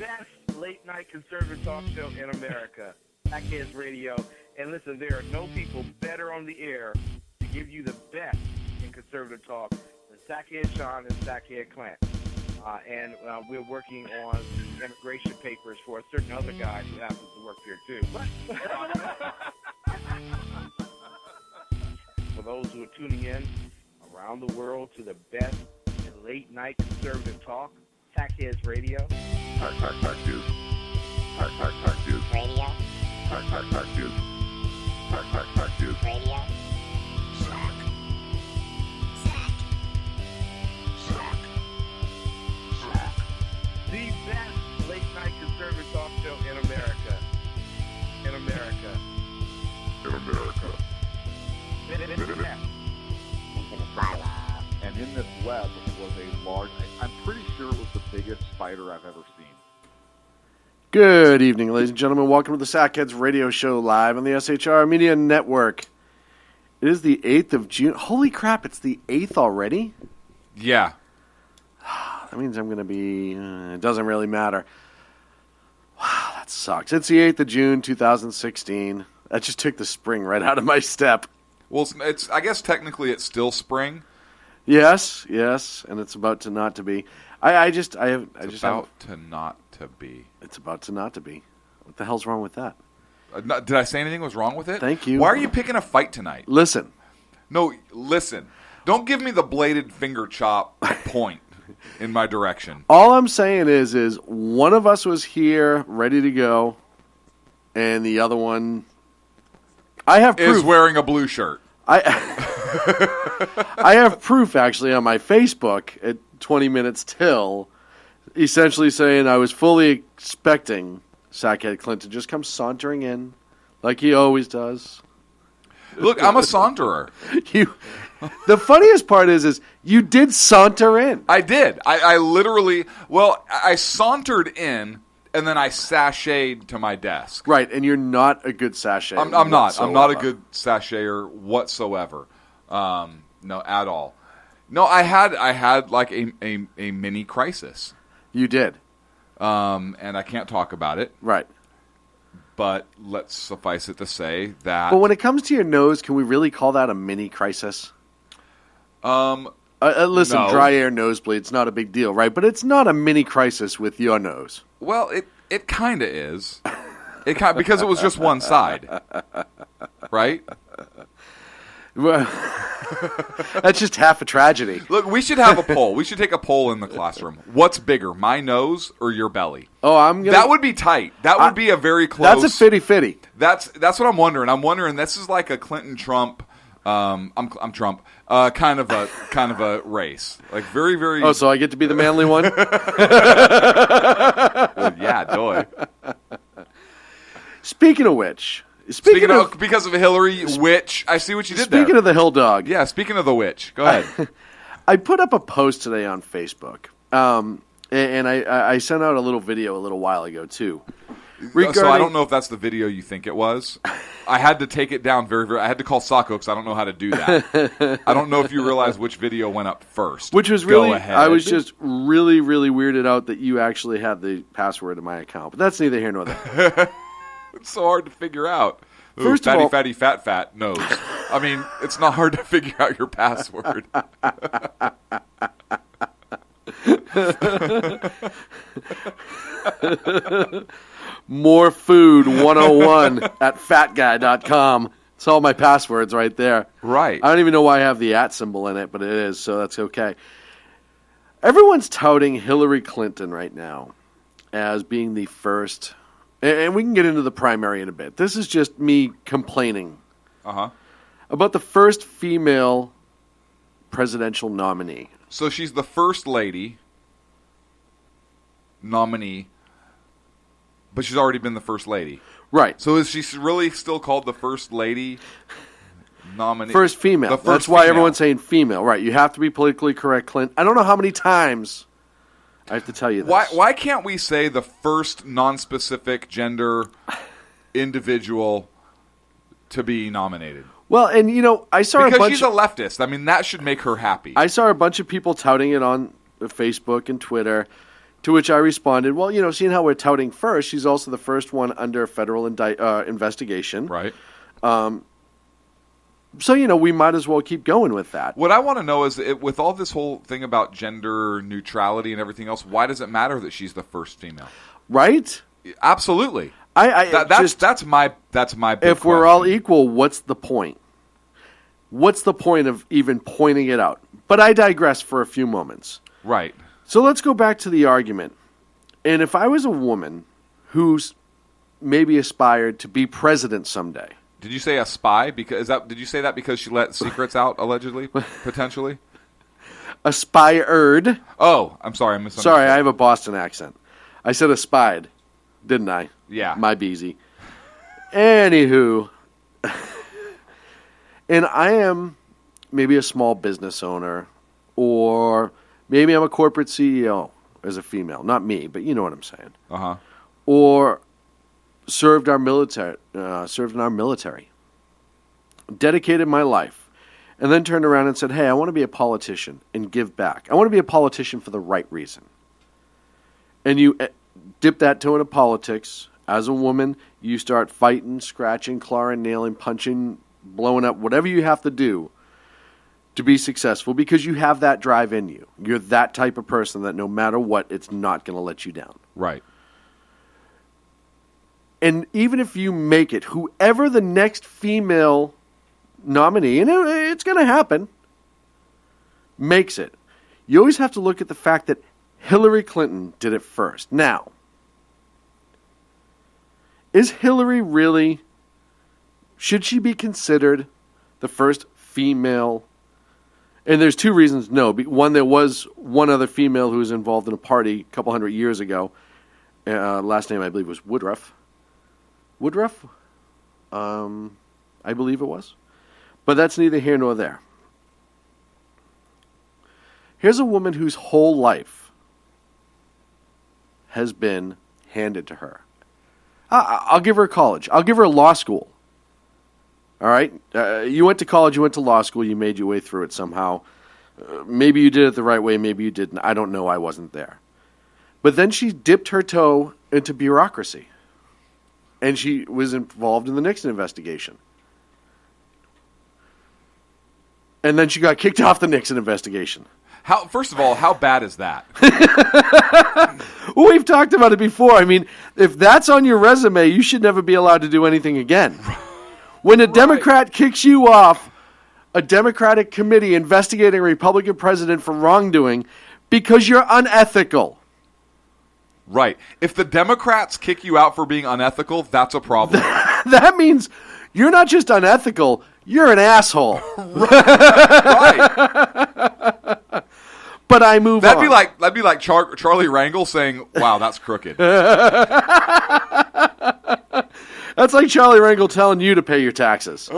best late-night conservative talk show in America, Sackheads Radio. And listen, there are no people better on the air to give you the best in conservative talk than Sackhead Sean and Sackhead Clint. And we're working on immigration papers for a certain other guy who happens to work here, too. For those who are tuning in around the world to the best in late-night conservative talk, Sackheads Radio. Sack News. Sack News. Radio. Sack News. Sack News. Radio. Sack. Sack. Sack. The best late-night conservative talk show in America. In America. In America. Into the silo. And in this web was a large, I'm pretty sure it was the biggest spider I've ever seen. Good evening, ladies and gentlemen. Welcome to the Sackheads Radio Show live on the SHR Media Network. It is the 8th of June. Holy crap, it's the 8th already? Yeah. That means I'm going to be... it doesn't really matter. Wow, that sucks. It's the 8th of June, 2016. That just took the spring right out of my step. Well, it's I guess technically it's still spring. Yes, and it's about to not to be. It's about to not to be. It's about to not to be. What the hell's wrong with that? Did I say anything was wrong with it? Thank you. Why are you picking a fight tonight? Listen. No, listen. Don't give me the bladed finger chop point in my direction. All I'm saying is one of us was here, ready to go, and the other one... I have proof. Is wearing a blue shirt. I have proof, actually, on my Facebook at 20 minutes till, essentially saying I was fully expecting Sackhead Clint to just come sauntering in, like he always does. Look, I'm a saunterer. The funniest part is you did saunter in. I did. I literally, I sauntered in, and then I sashayed to my desk. Right, and you're not a good sashay. I'm not. I'm not a good sashayer whatsoever. No, at all. No, I had like a mini crisis. You did. And I can't talk about it. Right. But let's suffice it to say that... But when it comes to your nose, can we really call that a mini crisis? Listen, No. Dry air nosebleed's not a big deal, right? But it's not a mini crisis with your nose. Well, it kind of is. Because it was just one side. Right? Well, that's just half a tragedy. Look, we should have a poll. We should take a poll in the classroom. What's bigger, my nose or your belly? Oh, That would be tight. That would be a very close... That's a fitty-fitty. That's what I'm wondering. I'm wondering, this is like a Clinton-Trump... I'm Trump. Kind of a race. Like very, very... Oh, so I get to be the manly one? Well, yeah, doy. Speaking of which... Speaking of because of Hillary, witch. I see what you did there. Speaking of the hill dog. Yeah, speaking of the witch. Go ahead. I put up a post today on Facebook. And I sent out a little video a little while ago, too. So I don't know if that's the video you think it was. I had to take it down very, very... I had to call Sacco because I don't know how to do that. I don't know if you realize which video went up first. Which was really... Go ahead. I was just really, really weirded out that you actually had the password of my account. But that's neither here nor there. It's so hard to figure out. Ooh, First of fatty, all... fatty, fat nose. I mean, it's not hard to figure out your password. More Food 101 at fatguy.com. It's all my passwords right there. Right. I don't even know why I have the @ symbol in it, but it is, so that's okay. Everyone's touting Hillary Clinton right now as being the first... And we can get into the primary in a bit. This is just me complaining about the first female presidential nominee. So she's the first lady nominee, but she's already been the first lady. Right. So is she really still called the first lady nominee? First female. The first That's why female. everyone's saying female. Right. You have to be politically correct, Clint. I don't know how many times I have to tell you this. Why can't we say the first non-specific gender individual to be nominated? Well, and I saw because a bunch she's a leftist. I mean, that should make her happy. I saw a bunch of people touting it on Facebook and Twitter, To which I responded, well, seeing how we're touting first, she's also the first one under federal investigation. Right. So, we might as well keep going with that. What I want to know is, with all this whole thing about gender neutrality and everything else, why does it matter that she's the first female? Right? Absolutely. That's my big if we're all question. equal, what's the point? What's the point of even pointing it out? But I digress for a few moments. Right. So let's go back to the argument. And if I was a woman who's maybe aspired to be president someday. Did you say a spy? Did you say that because she let secrets out, allegedly, potentially? Aspired. Oh, I'm sorry. I misunderstood. Sorry, I have a Boston accent. I said aspired, didn't I? Yeah. My beezy. Anywho. And I am maybe a small business owner, or maybe I'm a corporate CEO as a female. Not me, but you know what I'm saying. Uh-huh. Or served in our military, dedicated my life, and then turned around and said, hey, I want to be a politician and give back. I want to be a politician for the right reason. And you dip that toe into politics. As a woman, you start fighting, scratching, clawing, nailing, punching, blowing up, whatever you have to do to be successful, because you have that drive in you. You're that type of person that no matter what, it's not going to let you down. Right. And even if you make it, whoever the next female nominee, and it's going to happen, makes it, you always have to look at the fact that Hillary Clinton did it first. Now, is Hillary really, should she be considered the first female? And there's two reasons no. One, there was one other female who was involved in a party a couple hundred years ago. Last name, I believe, was Woodruff. Woodruff? I believe it was. But that's neither here nor there. Here's a woman whose whole life has been handed to her. I'll give her college. I'll give her law school. All right? You went to college, you went to law school, you made your way through it somehow. Maybe you did it the right way, maybe you didn't. I don't know. I wasn't there. But then she dipped her toe into bureaucracy. And she was involved in the Nixon investigation. And then she got kicked off the Nixon investigation. First of all, how bad is that? We've talked about it before. I mean, if that's on your resume, you should never be allowed to do anything again. When a Democrat kicks you off a Democratic committee investigating a Republican president for wrongdoing because you're unethical. Right. If the Democrats kick you out for being unethical, that's a problem. That means you're not just unethical, you're an asshole. Right. But I move on. That'd be like Charlie Rangel saying, "Wow, that's crooked." That's like Charlie Rangel telling you to pay your taxes.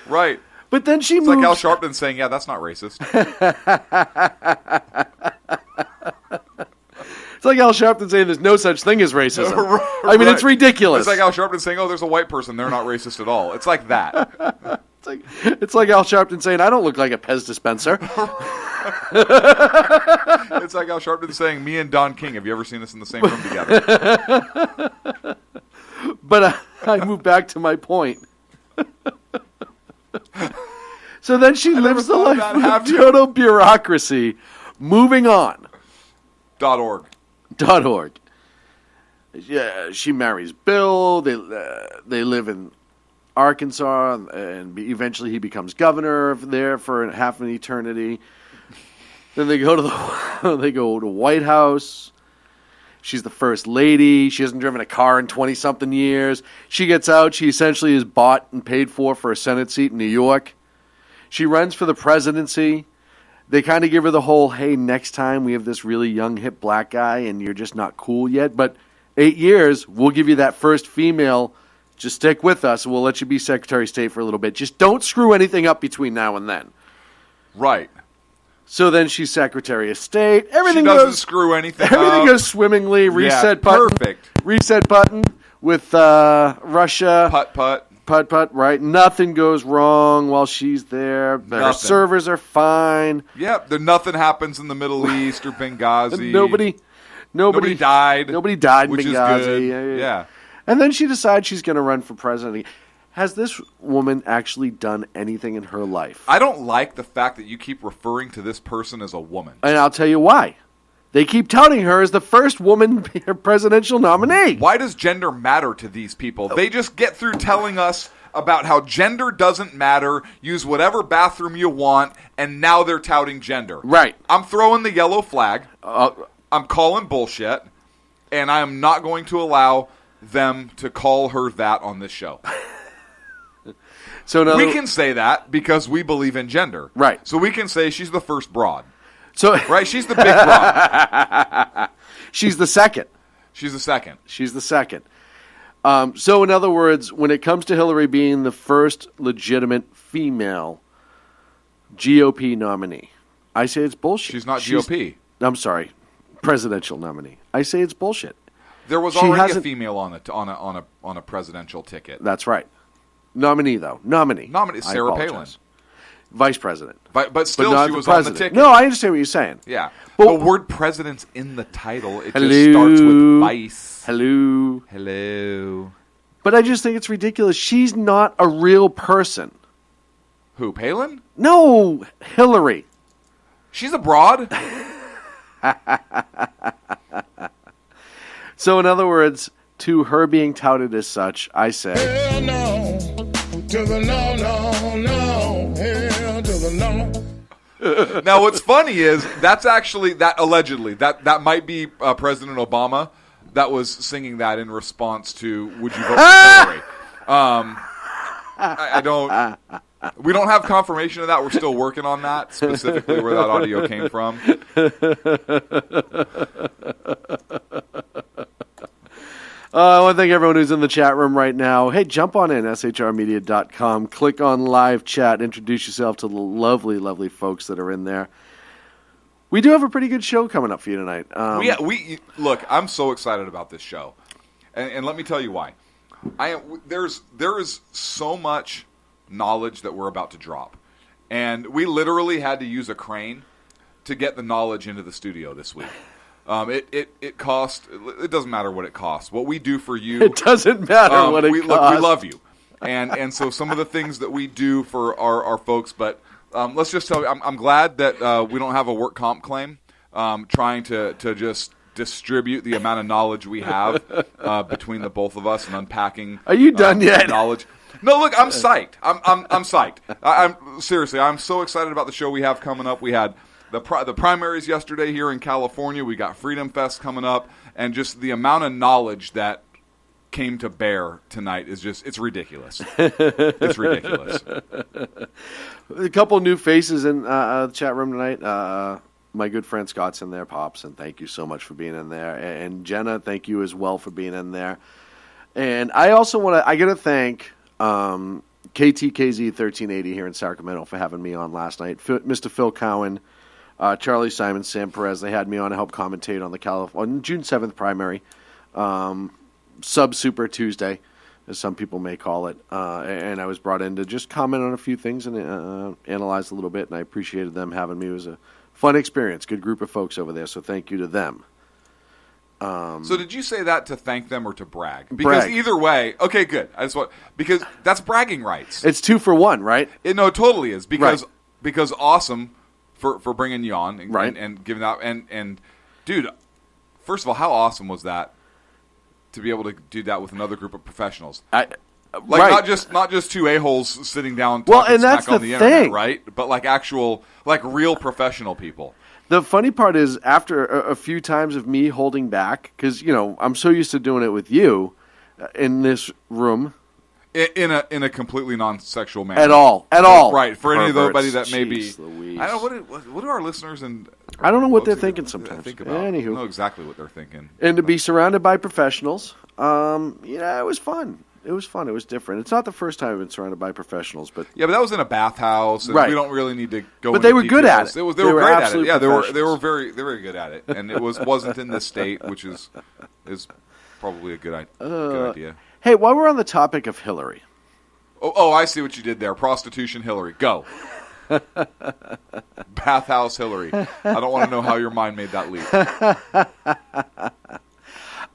Right. But then she It's moves. like Al Sharpton saying, "Yeah, that's not racist." It's like Al Sharpton saying there's no such thing as racism. I mean, Right. it's ridiculous. It's like Al Sharpton saying, "Oh, there's a white person. They're not racist at all." It's like that. It's like Al Sharpton saying, I don't look like a Pez dispenser. It's like Al Sharpton saying, "Me and Don King, have you ever seen us in the same room together?" But I move back to my point. So then she lives the thought life of that, of total bureaucracy. Moving on. .org. .org. Yeah, she marries Bill. They live in Arkansas, and eventually he becomes governor there for half an eternity. Then they go to White House. She's the first lady. She hasn't driven a car in 20-something years. She gets out. She essentially is bought and paid for a Senate seat in New York. She runs for the presidency. They kind of give her the whole, hey, next time we have this really young, hip black guy, and you're just not cool yet. But 8 years, we'll give you that first female. Just stick with us, and we'll let you be Secretary of State for a little bit. Just don't screw anything up between now and then. Right. So then she's Secretary of State. Everything She doesn't goes screw anything Everything up. goes swimmingly. Reset button. Perfect. Reset button with Russia. Putt. Putt, right? Nothing goes wrong while she's there. Her Nothing. servers are fine. Yep, nothing happens in the Middle East or Benghazi. Nobody died. Nobody died in which Benghazi. is good. Yeah. And then she decides she's going to run for president. Has this woman actually done anything in her life? I don't like the fact that you keep referring to this person as a woman. And I'll tell you why. They keep touting her as the first woman presidential nominee. Why does gender matter to these people? They just get through telling us about how gender doesn't matter, use whatever bathroom you want, and now they're touting gender. Right. I'm throwing the yellow flag. I'm calling bullshit, and I am not going to allow them to call her that on this show. So we can say that because we believe in gender. Right. So we can say she's the first broad. So right? She's the big broad. She's the second. She's the second. She's the second. So in other words, when it comes to Hillary being the first legitimate female GOP nominee, I say it's bullshit. She's not GOP. I'm sorry, presidential nominee. I say it's bullshit. There was already a female on a presidential ticket. That's right. Nominee, though. Nominee. Sarah Palin. Vice president. But still, not she was president. on the ticket. No, I understand what you're saying. Yeah. But the word president's in the title. It Hello. just starts with vice. Hello. But I just think it's ridiculous. She's not a real person. Who, Palin? No, Hillary. She's a broad. So, in other words, to her being touted as such, I say... Hell no, to the no, no, no, hell to the no. Now, what's funny is that's actually, allegedly, that might be President Obama that was singing that in response to, would you vote for Hillary? I don't... We don't have confirmation of that. We're still working on that, specifically where that audio came from. I want to thank everyone who's in the chat room right now. Hey, jump on in, shrmedia.com. Click on live chat. Introduce yourself to the lovely, lovely folks that are in there. We do have a pretty good show coming up for you tonight. We look, I'm so excited about this show. And let me tell you why. There is so much knowledge that we're about to drop. And we literally had to use a crane to get the knowledge into the studio this week. It cost. It doesn't matter what it costs. What we do for you, it doesn't matter what it costs. Look, we love you, and so some of the things that we do for our folks. But let's just tell you, I'm glad that we don't have a work comp claim. Trying to just distribute the amount of knowledge we have between the both of us and unpacking. Are you done yet? Knowledge. No, look, I'm psyched. I'm psyched. I'm seriously. I'm so excited about the show we have coming up. We had the primaries yesterday here in California. We got Freedom Fest coming up, and just the amount of knowledge that came to bear tonight is it's ridiculous. It's ridiculous. A couple new faces in the chat room tonight. My good friend Scott's in there, Pops, and thank you so much for being in there. And Jenna, thank you as well for being in there. And I also got to thank KTKZ 1380 here in Sacramento for having me on last night. Mr. Phil Cowan, Charlie Simon, Sam Perez, they had me on to help commentate on June 7th primary, Sub-Super Tuesday, as some people may call it. And I was brought in to just comment on a few things and analyze a little bit, and I appreciated them having me. It was a fun experience, good group of folks over there, so thank you to them. So did you say that to thank them or to brag? Because either way, okay, good. Because that's bragging rights. It's 2 for 1, right? It totally is. Because awesome for bringing you on and giving that and dude, first of all, how awesome was that to be able to do that with another group of professionals? Not just two a-holes sitting down talking smack on the internet, right? But actual real professional people. The funny part is, after a few times of me holding back, because I'm so used to doing it with you in this room, in a completely non-sexual manner, at all, right? For anybody that may be, Louise. I don't know what do our listeners and I don't know what they're thinking sometimes. Think about. Anywho, I don't know exactly what they're thinking. And to be surrounded by professionals, it was fun. It was fun. It was different. It's not the first time I've been surrounded by professionals, but yeah, but that was in a bathhouse, and we don't really need to go. But they were good at it. They were great at it. Yeah, they were very good at it, and it wasn't in this state, which is probably a good idea. Hey, while we're on the topic of Hillary, Oh, I see what you did there. Prostitution Hillary. Go. Bathhouse Hillary. I don't want to know how your mind made that leap.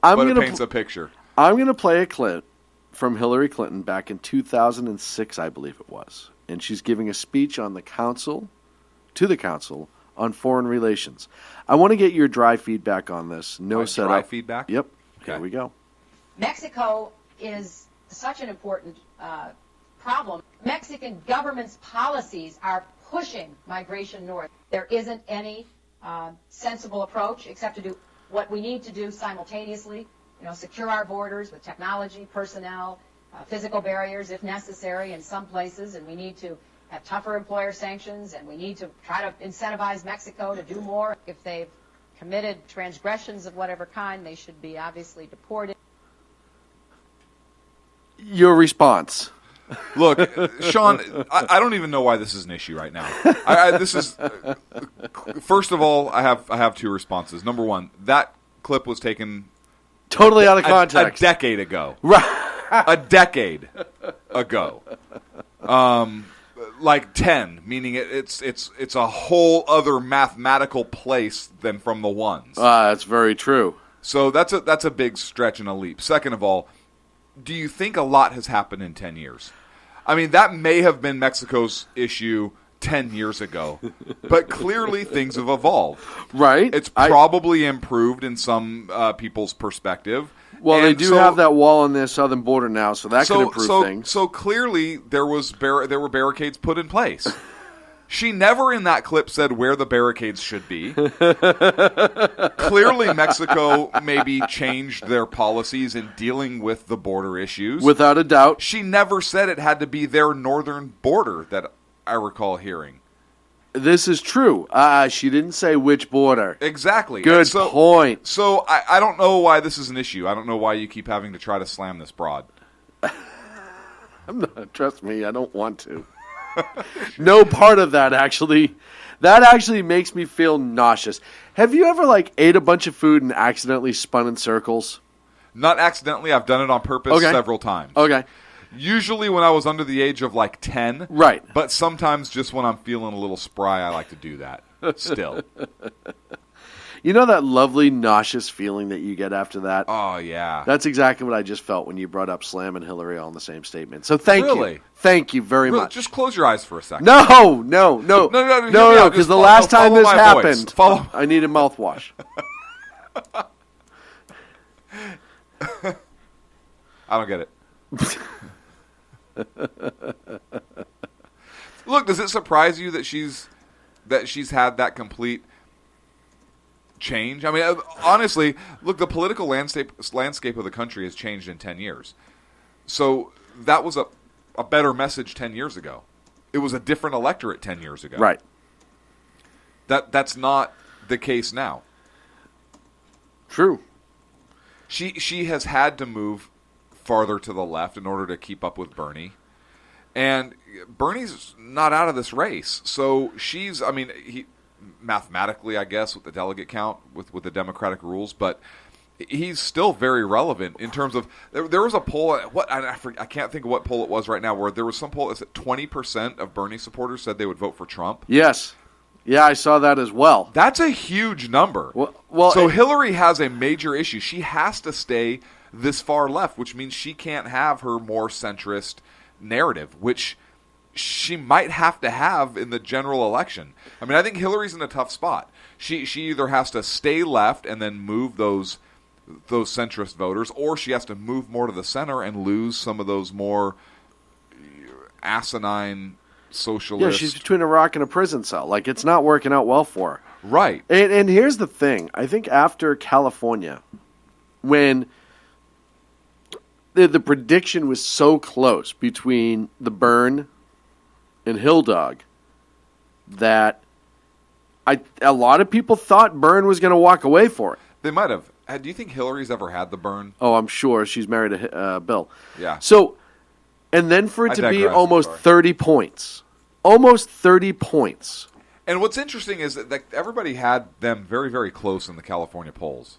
But it paints a picture. I'm going to play a clip from Hillary Clinton back in 2006, I believe it was. And she's giving a speech on the council, to the council, on foreign relations. I want to get your dry feedback on this. No setup. Dry feedback? Yep. Okay. Here we go. Mexico is such an important problem. Mexican government's policies are pushing migration north. There isn't any sensible approach except to do what we need to do simultaneously. Secure our borders with technology, personnel, physical barriers if necessary in some places, and we need to have tougher employer sanctions, and we need to try to incentivize Mexico to do more. If they've committed transgressions of whatever kind, they should be obviously deported. Your response. Look, Sean, I don't even know why this is an issue right now. This is first of all, I have two responses. Number one, that clip was taken totally out of context a decade ago. Right, a decade ago. Like 10, meaning it's a whole other mathematical place than from the ones. That's very true. So that's a big stretch and a leap. Second of all, do you think a lot has happened in 10 years? I mean, that may have been Mexico's issue 10 years ago, but clearly things have evolved. Right. It's probably improved in some people's perspective. Well, and they do have that wall on their southern border now, so that can improve things. So clearly there were barricades put in place. She never in that clip said where the barricades should be. Clearly Mexico maybe changed their policies in dealing with the border issues. Without a doubt. She never said it had to be their northern border that I recall hearing. This is true. She didn't say which border. Exactly. Good point. So I don't know why this is an issue. I don't know why you keep having to try to slam this broad. Trust me, I don't want to. No part of that actually. That actually makes me feel nauseous. Have you ever ate a bunch of food and accidentally spun in circles? Not accidentally. I've done it on purpose several times. Okay. Usually when I was under the age of 10. Right. But sometimes just when I'm feeling a little spry, I like to do that still. You know that lovely nauseous feeling that you get after that? Oh, yeah. That's exactly what I just felt when you brought up Slam and Hillary all in the same statement. So thank you. Thank you very much. Just close your eyes for a second. No, because the last time this happened, I needed mouthwash. I don't get it. Look, does it surprise you that she's had that complete change? I mean, honestly, look, the political landscape of the country has changed in 10 years. So that was a better message 10 years ago. It was a different electorate 10 years ago. Right. That's not the case now. True. She has had to move farther to the left in order to keep up with Bernie. And Bernie's not out of this race. So he mathematically, I guess, with the delegate count, with the Democratic rules, but he's still very relevant in terms of there was a poll. I can't think of what poll it was right now, where there was some poll that said 20% of Bernie supporters said they would vote for Trump. Yes. Yeah, I saw that as well. That's a huge number. So Hillary has a major issue. She has to stay this far left, which means she can't have her more centrist narrative, which she might have to have in the general election. I mean, I think Hillary's in a tough spot. She either has to stay left and then move those centrist voters, or she has to move more to the center and lose some of those more asinine socialist. Yeah, she's between a rock and a prison cell. It's not working out well for her. Right. And here's the thing. I think after California, when the prediction was so close between the Byrne and Hill Dog that a lot of people thought Byrne was going to walk away for it. They might have. Do you think Hillary's ever had the Byrne? Oh, I'm sure. She's married to Bill. Yeah. So, and then for it to be almost 30 points. Almost 30 points. And what's interesting is that everybody had them very, very close in the California polls.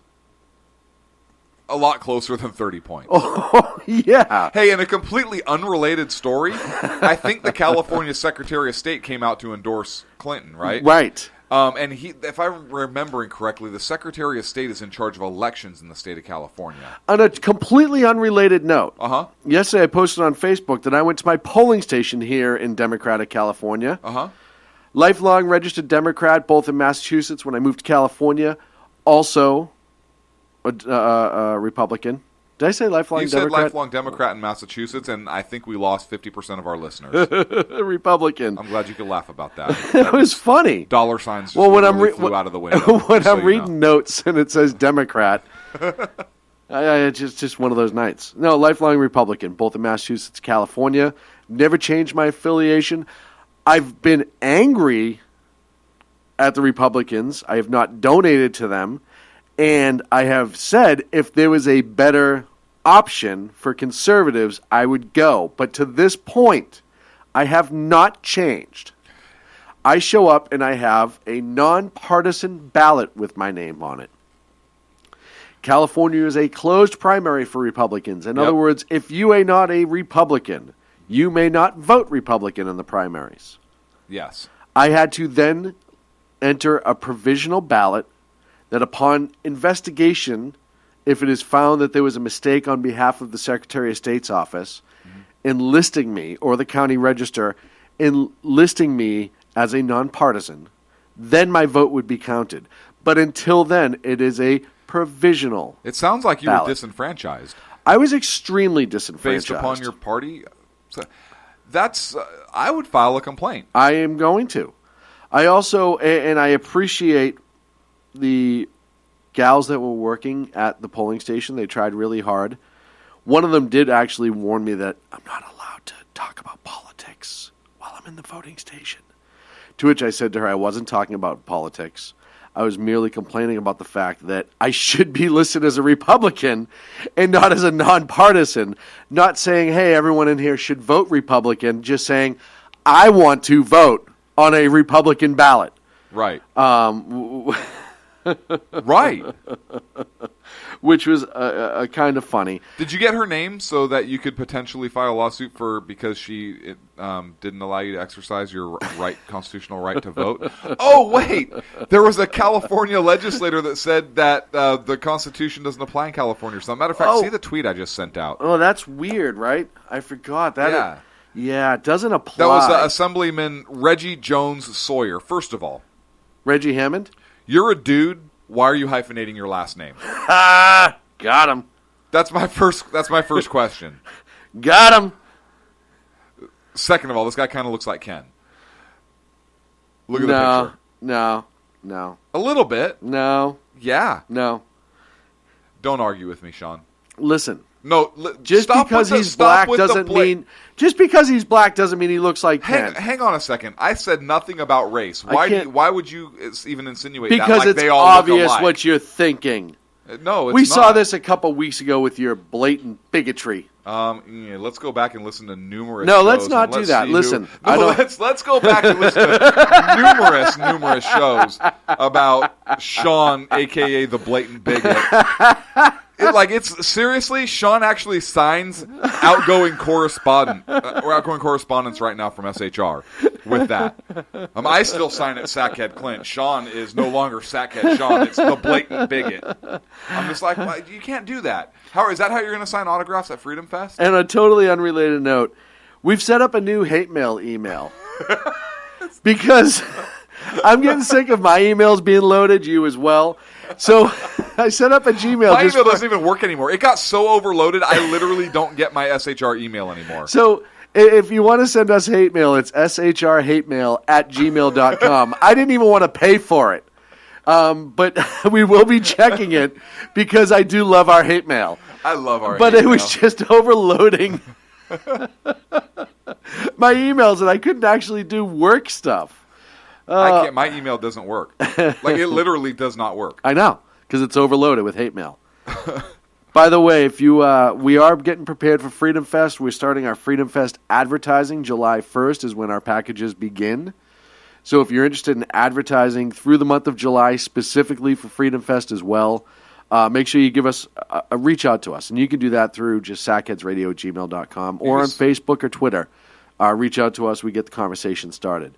a lot closer than 30 points. Oh, yeah. Hey, in a completely unrelated story, I think the California Secretary of State came out to endorse Clinton, right? Right. And he, if I'm remembering correctly, the Secretary of State is in charge of elections in the state of California. On a completely unrelated note, yesterday I posted on Facebook that I went to my polling station here in Democratic California. Lifelong registered Democrat, both in Massachusetts when I moved to California. Also a Republican. Did I say lifelong Democrat? You said lifelong Democrat in Massachusetts, and I think we lost 50% of our listeners. Republican. I'm glad you could laugh about that. It was funny. Dollar signs just flew out of the window. When I'm reading notes and it says Democrat, it's just one of those nights. No, lifelong Republican, both in Massachusetts, California. Never changed my affiliation. I've been angry at the Republicans. I have not donated to them. And I have said if there was a better option for conservatives, I would go. But to this point, I have not changed. I show up and I have a nonpartisan ballot with my name on it. California is a closed primary for Republicans. In other words, if you are not a Republican, you may not vote Republican in the primaries. Yes. I had to then enter a provisional ballot that upon investigation, if it is found that there was a mistake on behalf of the Secretary of State's office enlisting me, or the county register enlisting me as a nonpartisan, then my vote would be counted. But until then, it is a provisional It sounds like you ballot. were disenfranchised. I was extremely disenfranchised. Based upon your party? So that's, I would file a complaint. I am going to. I also, and I appreciate the gals that were working at the polling station. They tried really hard. One of them did actually warn me that I'm not allowed to talk about politics while I'm in the voting station. To which I said to her, I wasn't talking about politics. I was merely complaining about the fact that I should be listed as a Republican and not as a nonpartisan. Not saying, hey, everyone in here should vote Republican. Just saying, I want to vote on a Republican ballot. Right. Right. Which was a kind of funny. Did you get her name so that you could potentially file a lawsuit because she didn't allow you to exercise your constitutional right to vote? Oh, wait. There was a California legislator that said that the Constitution doesn't apply in California. So, matter of fact, see the tweet I just sent out. Oh, that's weird, right? I forgot that. Yeah, it doesn't apply. That was Assemblyman Reggie Jones Sawyer. First of all, Reggie Hammond? You're a dude. Why are you hyphenating your last name? Got him. That's my first question. Got him. Second of all, this guy kind of looks like Ken. Look at the picture. No. A little bit. No. Yeah. No. Don't argue with me, Sean. Listen. No, just because he's black doesn't mean he looks like Ken. Hang on a second. I said nothing about race. Why would you even insinuate because that? Like it's they all obvious look alike? what you're thinking. No, it's we not. saw this a couple weeks ago with your blatant bigotry. Let's go back and listen to numerous. No, shows let's not do that. Listen, let's go back and listen to numerous shows about Sean, aka the blatant bigot. It's seriously, Sean actually signs outgoing correspondence right now from SHR with that. I still sign it Sackhead Clint. Sean is no longer Sackhead Sean. It's the blatant bigot. I'm just like, well, you can't do that. Is that how you're going to sign autographs at Freedom Fest? And a totally unrelated note, we've set up a new hate mail email because I'm getting sick of my emails being loaded, you as well. So I set up a Gmail. My email doesn't even work anymore. It got so overloaded, I literally don't get my SHR email anymore. So if you want to send us hate mail, it's shrhatemail@gmail.com. I didn't even want to pay for it. But we will be checking it because I do love our hate mail. I love our hate mail. But it was just overloading my emails and I couldn't actually do work stuff. I can't. My email doesn't work. It literally does not work. I know, because it's overloaded with hate mail. By the way, if you we are getting prepared for Freedom Fest. We're starting our Freedom Fest advertising. July 1st is when our packages begin. So if you're interested in advertising through the month of July, specifically for Freedom Fest as well, make sure you give us a reach out to us. And you can do that through just sackheadsradio@gmail.com or on Facebook or Twitter. Reach out to us. We get the conversation started.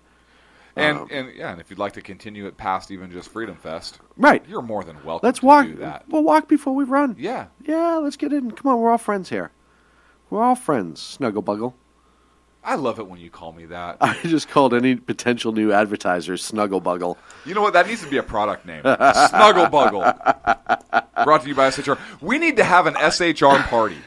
And if you'd like to continue it past even just Freedom Fest, right, you're more than welcome let's to walk, do that. We'll walk before we run. Yeah. Yeah, let's get in. Come on, we're all friends here. We're all friends, Snugglebuggle. I love it when you call me that. I just called any potential new advertisers Snugglebuggle. You know what? That needs to be a product name. Snugglebuggle. Brought to you by SHR. We need to have an SHR party.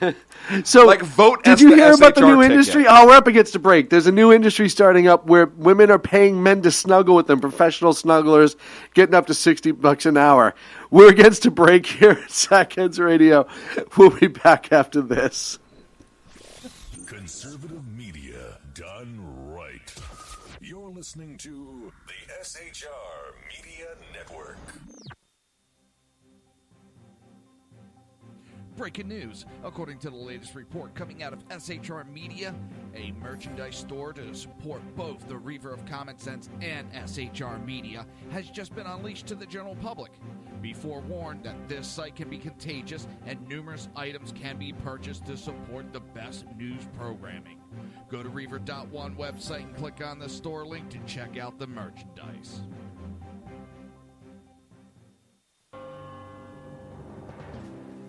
So, vote. Did you hear about the new industry? Oh, we're up against a break. There's a new industry starting up where women are paying men to snuggle with them. Professional snugglers getting up to $60 an hour. We're against a break here at Sackheads Radio. We'll be back after this. Conservative media done right. You're listening to the SHR Media Network. Breaking news. According to the latest report coming out of SHR Media, a merchandise store to support both the Reaver of Common Sense and SHR Media has just been unleashed to the general public. Be forewarned that this site can be contagious and numerous items can be purchased to support the best news programming. Go to Reaver.one website and click on the store link to check out the merchandise.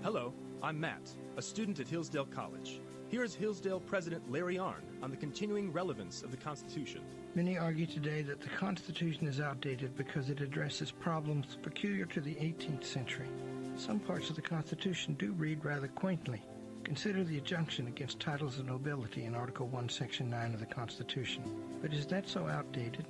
Hello, I'm Matt, a student at Hillsdale College. Here is Hillsdale President Larry Arnn on the continuing relevance of the Constitution. Many argue today that the Constitution is outdated because it addresses problems peculiar to the 18th century. Some parts of the Constitution do read rather quaintly. Consider the injunction against titles of nobility in Article 1, Section 9 of the Constitution. But is that so outdated?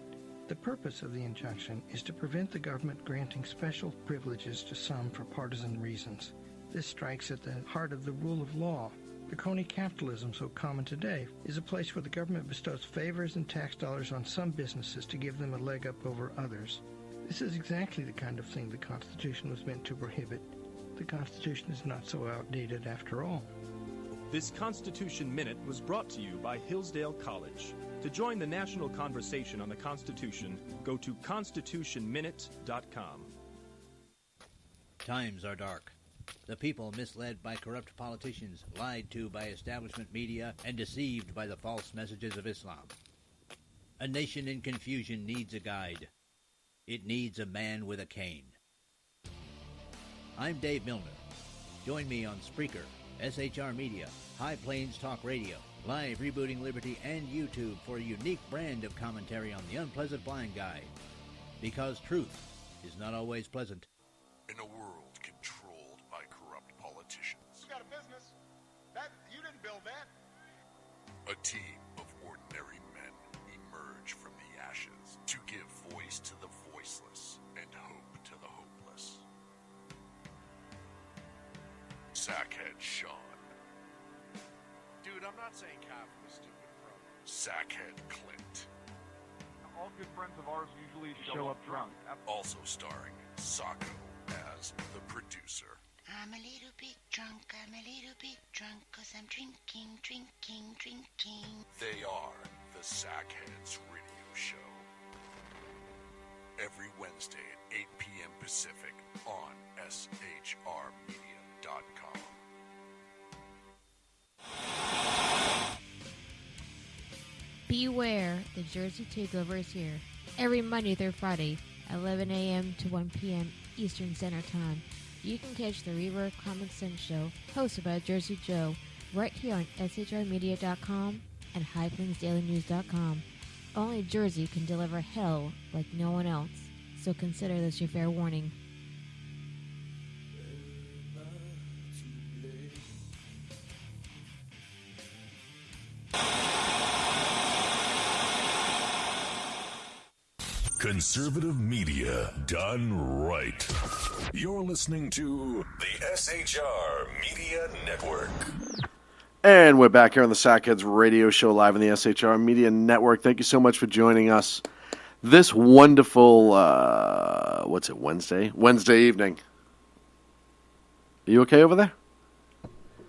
The purpose of the injunction is to prevent the government granting special privileges to some for partisan reasons. This strikes at the heart of the rule of law. The crony capitalism so common today is a place where the government bestows favors and tax dollars on some businesses to give them a leg up over others. This is exactly the kind of thing the Constitution was meant to prohibit. The Constitution is not so outdated after all. This Constitution Minute was brought to you by Hillsdale College. To join the national conversation on the Constitution, go to constitutionminute.com. Times are dark. The people misled by corrupt politicians, lied to by establishment media, and deceived by the false messages of Islam. A nation in confusion needs a guide. It needs a man with a cane. I'm Dave Milner. Join me on Spreaker, SHR Media, High Plains Talk Radio, Live Rebooting Liberty, and YouTube for a unique brand of commentary on the unpleasant blind guide. Because truth is not always pleasant. In a world controlled by corrupt politicians. You got a business. You didn't build that. A team of ordinary men emerge from the ashes to give voice to the voiceless and hope to the hopeless. Sackhead Sean. Dude, I'm not saying cow from a stupid pro. Sackhead Clint. All good friends of ours usually show up drunk. Also starring Sacco as the producer. I'm a little bit drunk, cause I'm drinking. They are the Sackheads Radio Show. Every Wednesday at 8 p.m. Pacific on shrmedia.com. Beware, the Jersey Takeover is here. Every Monday through Friday, 11 a.m. to 1 p.m. Eastern Standard Time. You can catch the Reaver of Common Sense show, hosted by Jersey Joe, right here on shrmedia.com and highplainsdailynews.com. Only Jersey can deliver hell like no one else, so consider this your fair warning. Conservative media done right. You're listening to the SHR Media Network. And we're back here on the Sackheads Radio Show live on the SHR Media Network. Thank you so much for joining us this wonderful, Wednesday evening. Are you okay over there?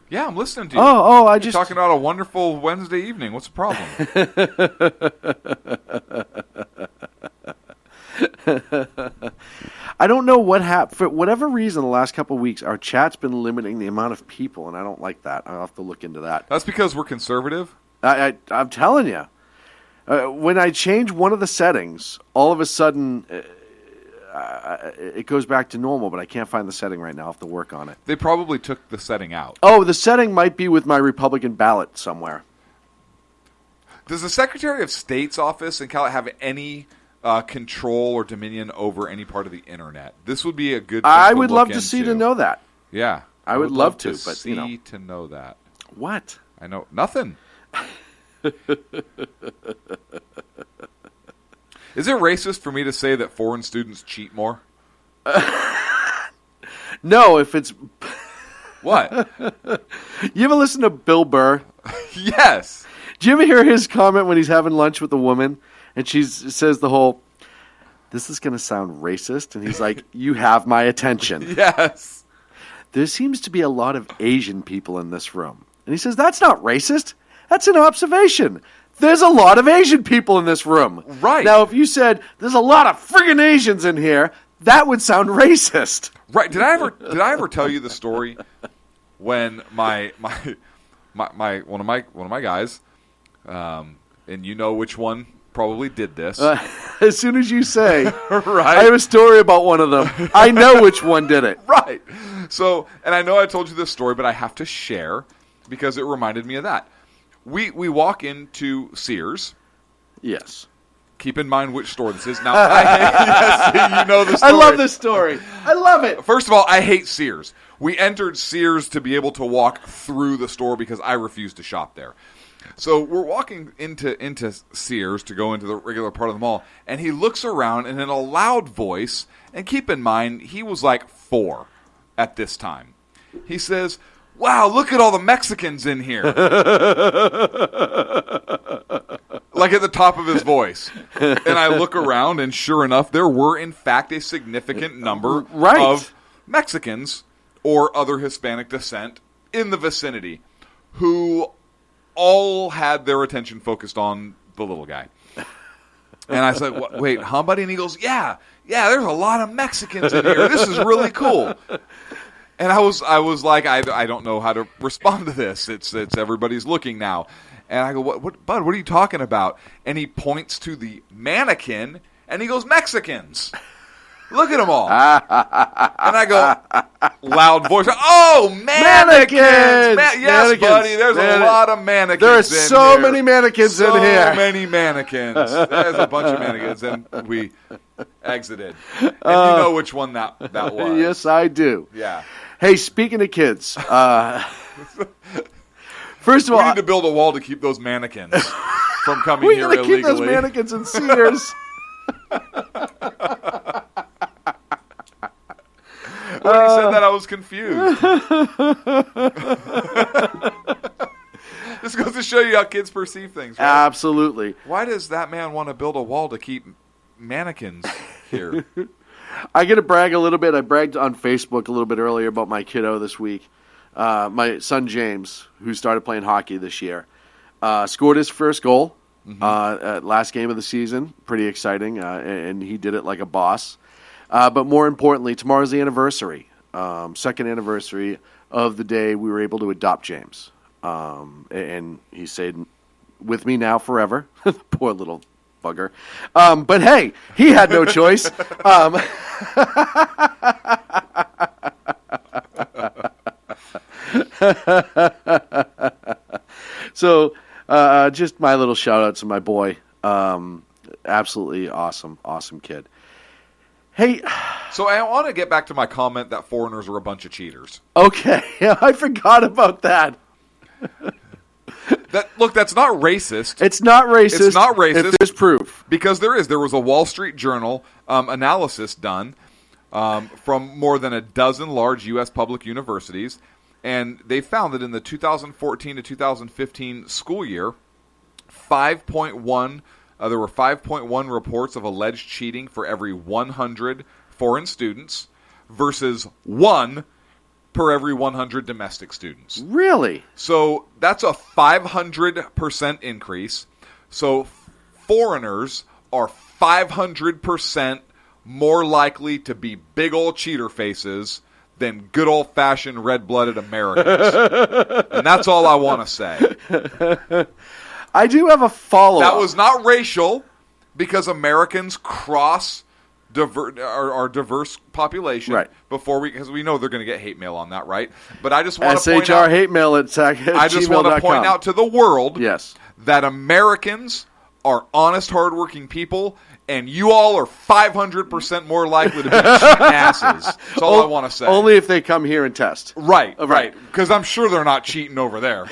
Yeah, I'm listening to you. You're talking about a wonderful Wednesday evening. What's the problem? I don't know what happened. For whatever reason, the last couple of weeks, our chat's been limiting the amount of people, and I don't like that. I'll have to look into that. That's because we're conservative? I'm telling you. When I change one of the settings, all of a sudden it goes back to normal, but I can't find the setting right now. I'll have to work on it. They probably took the setting out. Oh, the setting might be with my Republican ballot somewhere. Does the Secretary of State's office in Cali have any control or dominion over any part of the internet? This would be a good thing I to would look love to see into. to know that. Yeah. I would love to, but see you know. to know that. What? I know nothing. Is it racist for me to say that foreign students cheat more? No, if it's what? You ever listen to Bill Burr? Yes. Do you ever hear his comment when he's having lunch with a woman and she says the whole, "This is going to sound racist," and he's like, "You have my attention." Yes. There seems to be a lot of Asian people in this room. And he says, "That's not racist. That's an observation. There's a lot of Asian people in this room." Right. Now, if you said, "There's a lot of friggin' Asians in here," that would sound racist. Right. Did I ever tell you the story when my one of my guys, and you know which one probably did this. As soon as you say, right. I have a story about one of them. I know which one did it. Right. So, and I know I told you this story, but I have to share because it reminded me of that. We walk into Sears. Yes. Keep in mind which store this is. Now, yes, you know the story. I love this story. I love it. First of all, I hate Sears. We entered Sears to be able to walk through the store because I refuse to shop there. So we're walking into Sears to go into the regular part of the mall, and he looks around and in a loud voice, and keep in mind, he was like 4 at this time. He says, "Wow, look at all the Mexicans in here." Like at the top of his voice. And I look around, and sure enough, there were, in fact, a significant number of Mexicans or other Hispanic descent in the vicinity who all had their attention focused on the little guy. And I said, "Wait, huh, buddy?" And he goes, yeah, there's a lot of Mexicans in here. This is really cool. And I was like, I don't know how to respond to this. It's everybody's looking now. And I go, what, Bud, what are you talking about? And he points to the mannequin, and he goes, "Mexicans. Look at them all." And I go, loud voice, "Oh, mannequins! Yes, Mannequins. buddy, there's a lot of mannequins There are in so here. many mannequins in here. So many mannequins. There's a bunch of mannequins. And we exited. And you know which one that was. Yes, I do. Yeah. Hey, speaking of kids, first of all, we need to build a wall to keep those mannequins from coming here we're going to illegally. keep those mannequins in Sears. When he said that, I was confused. This goes to show you how kids perceive things, right? Absolutely. Why does that man want to build a wall to keep mannequins here? I get to brag a little bit. I bragged on Facebook a little bit earlier about my kiddo this week. My son James, who started playing hockey this year, scored his first goal at last game of the season. Pretty exciting, and he did it like a boss. But more importantly, tomorrow's the anniversary, second anniversary of the day we were able to adopt James. And he stayed with me now forever. Poor little bugger. But hey, he had no choice. So just my little shout out to my boy. Absolutely awesome kid. Hey, so I want to get back to my comment that foreigners are a bunch of cheaters. Okay, I forgot about that. That's not racist. It's not racist. It's not racist. If there's proof. Because there is. There was a Wall Street Journal analysis done from more than a dozen large U.S. public universities, and they found that in the 2014 to 2015 school year, there were 5.1 reports of alleged cheating for every 100 foreign students versus 1 per every 100 domestic students. Really? So that's a 500% increase. So foreigners are 500% more likely to be big old cheater faces than good old-fashioned red-blooded Americans. And that's all I want to say. I do have a follow-up. That was not racial, because Americans cross our diverse population. Right. Because we know they're going to get hate mail on that, right? But I just want to point SHR out... hate mail at I just want to point out to the world that Americans are honest, hardworking people, and you all are 500% more likely to be cheating asses. That's all I want to say. Only if they come here and test. Right. Because I'm sure they're not cheating over there.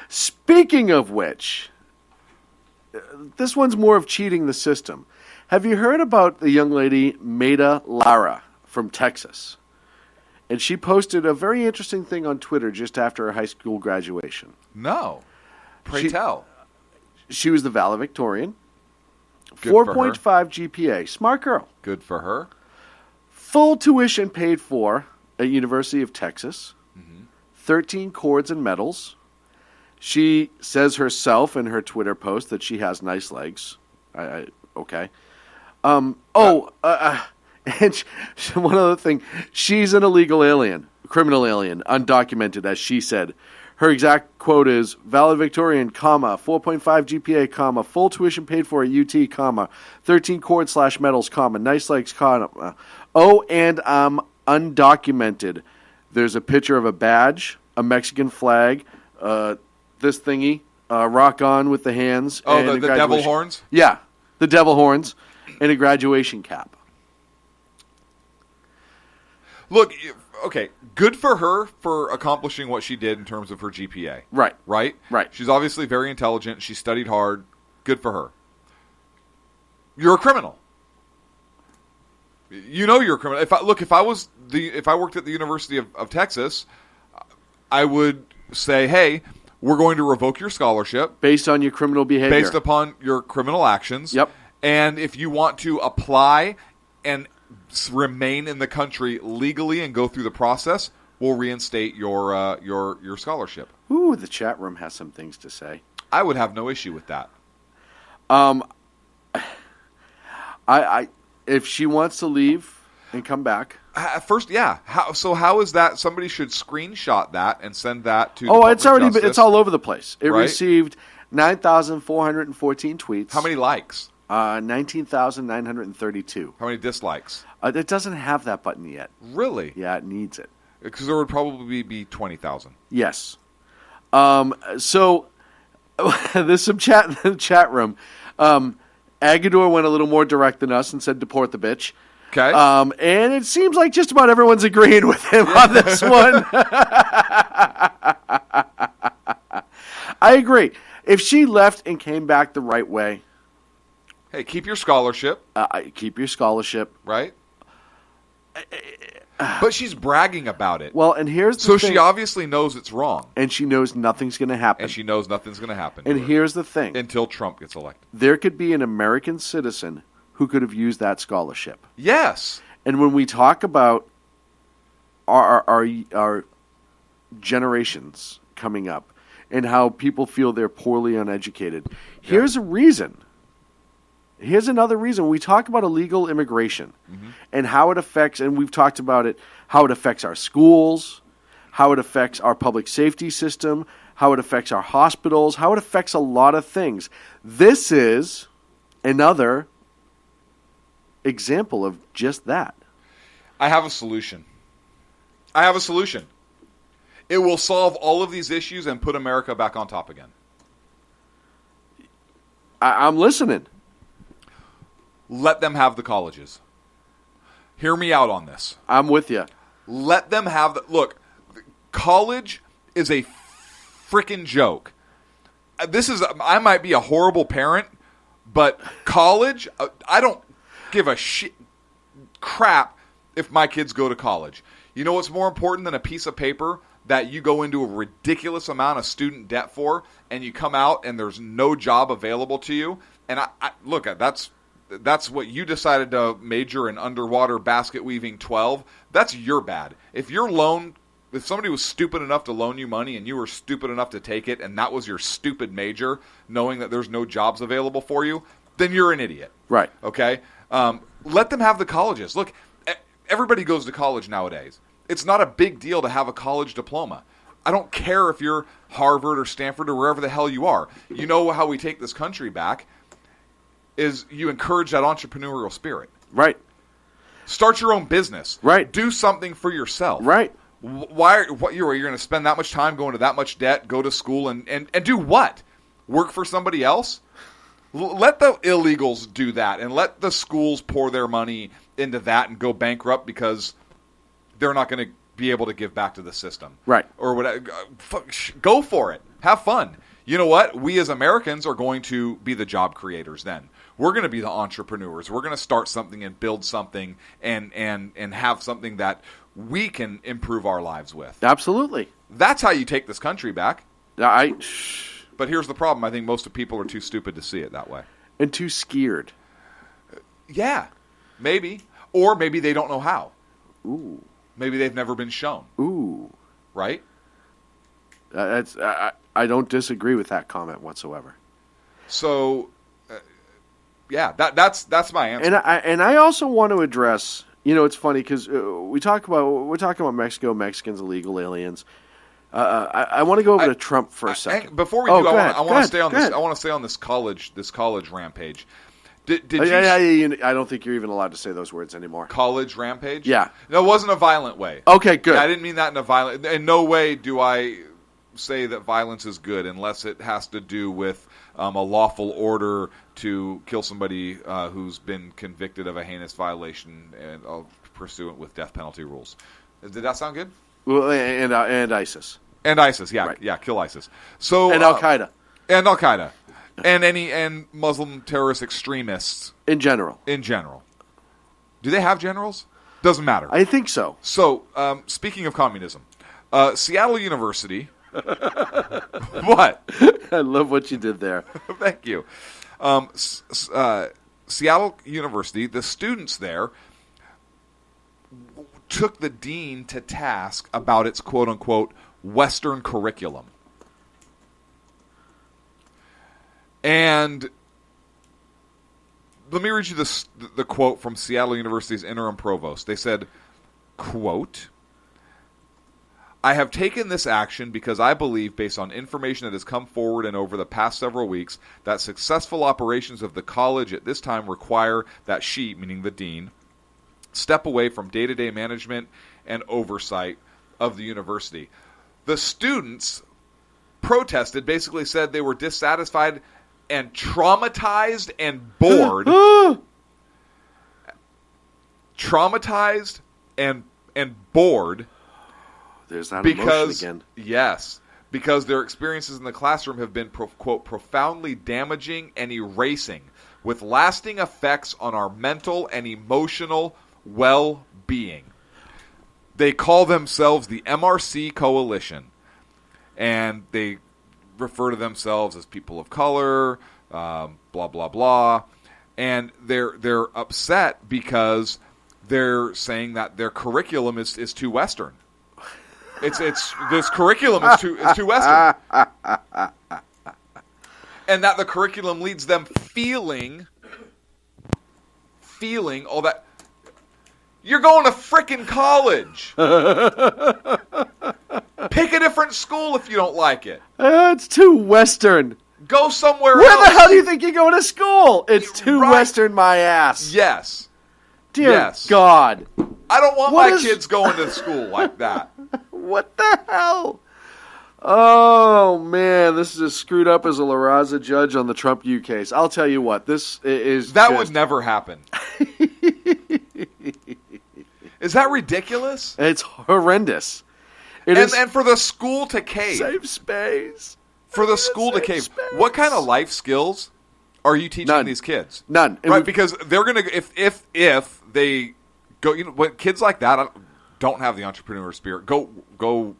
Speaking of which, this one's more of cheating the system. Have you heard about the young lady Maida Lara from Texas? And she posted a very interesting thing on Twitter just after her high school graduation. No. Pray tell. She was the valedictorian. Good for her. 4.5 GPA. Smart girl. Good for her. Full tuition paid for at University of Texas. 13 cords and medals. She says herself in her Twitter post that she has nice legs. Okay. And one other thing. She's an illegal alien, criminal alien, undocumented, as she said. Her exact quote is, valedictorian, 4.5 GPA, full tuition paid for at UT, 13 cord/medals, nice legs, and I'm undocumented. There's a picture of a badge, a Mexican flag, this thingy, rock on with the hands. Oh, and the devil horns? Yeah, the devil horns, and a graduation cap. Look, okay, good for her for accomplishing what she did in terms of her GPA. Right. Right? Right. She's obviously very intelligent. She studied hard. Good for her. You're a criminal. You know you're a criminal. If I worked at the University of Texas, I would say, hey, we're going to revoke your scholarship. Based on your criminal behavior. Based upon your criminal actions. Yep. And if you want to apply and remain in the country legally and go through the process, we'll reinstate your scholarship. Ooh, the chat room has some things to say. I would have no issue with that. If she wants to leave and come back. First, yeah. How is that? Somebody should screenshot that and send that to. It's all over the place. It right? received 9,414 tweets. How many likes? 19,932. How many dislikes? It doesn't have that button yet. Really? Yeah, it needs it. Because there would probably be 20,000. Yes. So there's some chat in the chat room. Agador went a little more direct than us and said, deport the bitch. Okay. And it seems like just about everyone's agreeing with him on this one. I agree. If she left and came back the right way. Hey, keep your scholarship. Keep your scholarship. Right? But she's bragging about it. Well, and here's the thing. So she obviously knows it's wrong. And she knows nothing's going to happen. And here's the thing. Until Trump gets elected. There could be an American citizen who could have used that scholarship. Yes. And when we talk about our generations coming up and how people feel they're poorly uneducated, here's a reason. Here's another reason. We talk about illegal immigration and how it affects, and we've talked about it, how it affects our schools, how it affects our public safety system, how it affects our hospitals, how it affects a lot of things. This is another example of just that. I have a solution. It will solve all of these issues and put America back on top again. I'm listening. Let them have the colleges. Hear me out on this. I'm with you. Let them have the... Look, college is a freaking joke. I might be a horrible parent, but college, I don't give a crap if my kids go to college. You know what's more important than a piece of paper that you go into a ridiculous amount of student debt for, and you come out and there's no job available to you? And look, that's what you decided to major in underwater basket weaving 12. That's your bad. If your loan if somebody was stupid enough to loan you money and you were stupid enough to take it, and that was your stupid major, knowing that there's no jobs available for you, then you're an idiot. Right. Okay? Let them have the colleges. Look, everybody goes to college nowadays. It's not a big deal to have a college diploma. I don't care if you're Harvard or Stanford or wherever the hell you are. You know how we take this country back is you encourage that entrepreneurial spirit. Right. Start your own business. Right. Do something for yourself. Right. What you're going to spend that much time going to that much debt, go to school, and do what? Work for somebody else? Let the illegals do that, and let the schools pour their money into that and go bankrupt because they're not going to be able to give back to the system. Right. Or whatever. Go for it. Have fun. You know what? We as Americans are going to be the job creators then. We're going to be the entrepreneurs. We're going to start something and build something and have something that we can improve our lives with. Absolutely. That's how you take this country back. But here's the problem. I think most of people are too stupid to see it that way. And too scared. Yeah. Maybe. Or maybe they don't know how. Ooh. Maybe they've never been shown. Ooh. Right? I don't disagree with that comment whatsoever. So, yeah, that's my answer. And I also want to address, it's funny because we're talking about Mexico, Mexicans, illegal aliens. I want to go over to Trump for a second. Before we do, I want to stay on this. I want to stay on this college rampage. Did you? I don't think you're even allowed to say those words anymore. College rampage? Yeah. No, it wasn't a violent way. Okay, good. I didn't mean that in a violent. In no way do I say that violence is good unless it has to do with a lawful order to kill somebody who's been convicted of a heinous violation and pursuant with death penalty rules. Did that sound good? Well, and ISIS. And ISIS, yeah, right. Yeah, kill ISIS. So and Al Qaeda. And Al Qaeda. And Muslim terrorist extremists in general. Do they have generals? Doesn't matter. I think so. So, speaking of communism, Seattle University. What? I love what you did there. Thank you. Seattle University, the students there took the dean to task about its quote-unquote Western curriculum. And let me read you the quote from Seattle University's interim provost. They said, quote, "I have taken this action because I believe, based on information that has come forward and over the past several weeks, that successful operations of the college at this time require that she," meaning the dean, "step away from day-to-day management and oversight of the university." The students protested, basically said they were dissatisfied and traumatized and bored. Traumatized and bored. There's that emotion again. Yes, because their experiences in the classroom have been, quote, profoundly damaging and erasing, with lasting effects on our mental and emotional well-being. They call themselves the MRC Coalition, and they refer to themselves as people of color, blah, blah, blah. And they're upset because they're saying that their curriculum is too Western. It's this curriculum is too Western. And that the curriculum leads them feeling all that. You're going to frickin' college. Pick a different school if you don't like it. It's too Western. Go somewhere else. Where the hell do you think you're going to school? It's too Western, my ass. Yes. Dear God. I don't want my kids going to school like that. What the hell? Oh, man. This is as screwed up as a La Raza judge on the Trump U case. I'll tell you what. This is That would never happen. Is that ridiculous? It's horrendous. And for the school to cave. Safe space. For the school to cave. Space. What kind of life skills are you teaching these kids? None. Right, because they're going to, if they go, when kids like that don't have the entrepreneur spirit, go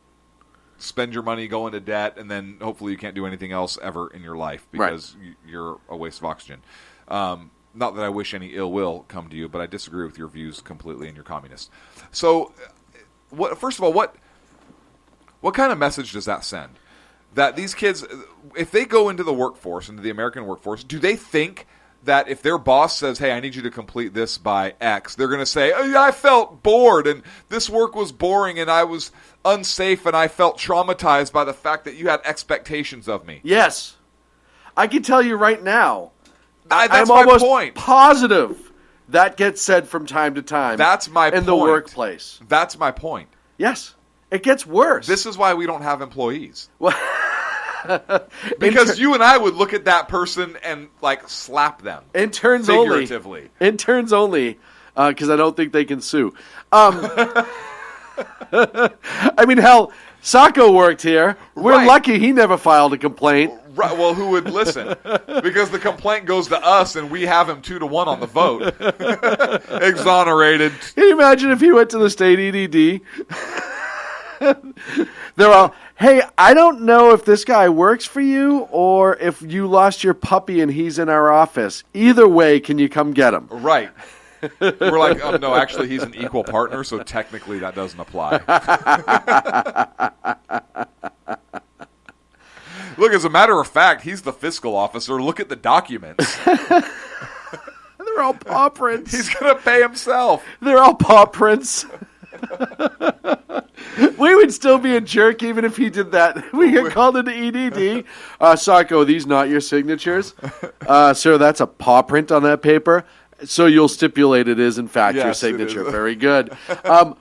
spend your money, go into debt, and then hopefully you can't do anything else ever in your life because you're a waste of oxygen. Not that I wish any ill will come to you, but I disagree with your views completely, and you're communist. So, first of all, what kind of message does that send? That these kids, if they go into the workforce, into the American workforce, do they think that if their boss says, hey, I need you to complete this by X, they're going to say, oh, I felt bored and this work was boring and I was unsafe and I felt traumatized by the fact that you had expectations of me? Yes. I can tell you right now, that's I'm my almost point. positive that gets said from time to time. That's my point. In the workplace. That's my point. Yes. It gets worse. This is why we don't have employees. Because you and I would look at that person and like slap them. Interns figuratively. Interns only, because I don't think they can sue. I mean, hell, Sacco worked here. We're lucky he never filed a complaint. Right. Well, who would listen? Because the complaint goes to us, and we have him 2-1 on the vote. Exonerated. Can you imagine if he went to the state EDD? They're all, hey, I don't know if this guy works for you or if you lost your puppy and he's in our office. Either way, can you come get him? Right. We're like, oh, no, actually, he's an equal partner, so technically that doesn't apply. Look, as a matter of fact, he's the fiscal officer. Look at the documents. They're all paw prints. He's going to pay himself. They're all paw prints. We would still be a jerk even if he did that. We get called into EDD. Sacco, these not your signatures? Sir, that's a paw print on that paper. So you'll stipulate it is, in fact, your signature. Very good.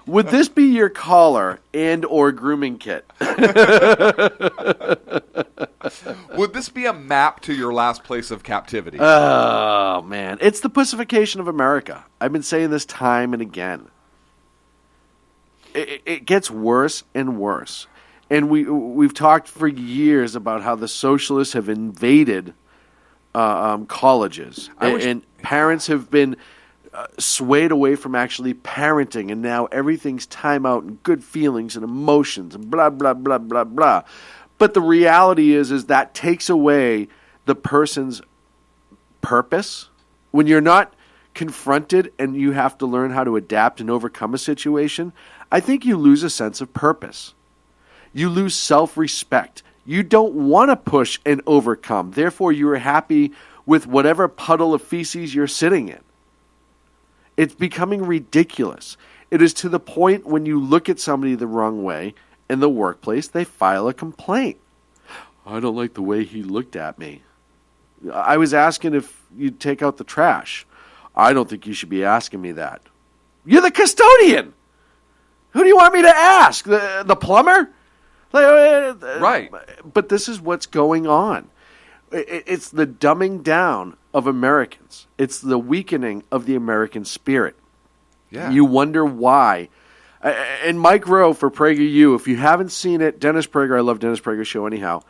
Would this be your collar and or grooming kit? Would this be a map to your last place of captivity? Oh, man. It's the pussification of America. I've been saying this time and again. It gets worse and worse. And we've talked for years about how the socialists have invaded colleges. And parents have been swayed away from actually parenting. And now everything's time out and good feelings and emotions and blah, blah, blah, blah, blah. But the reality is that takes away the person's purpose. When you're not confronted and you have to learn how to adapt and overcome a situation, I think you lose a sense of purpose. You lose self-respect. You don't want to push and overcome. Therefore, you are happy with whatever puddle of feces you're sitting in. It's becoming ridiculous. It is to the point when you look at somebody the wrong way in the workplace, they file a complaint. I don't like the way he looked at me. I was asking if you'd take out the trash. I don't think you should be asking me that. You're the custodian. Who do you want me to ask? The plumber? Right. But this is what's going on. It's the dumbing down of Americans. It's the weakening of the American spirit. Yeah. You wonder why. And Mike Rowe for PragerU, if you haven't seen it, Dennis Prager, I love Dennis Prager's show anyhow.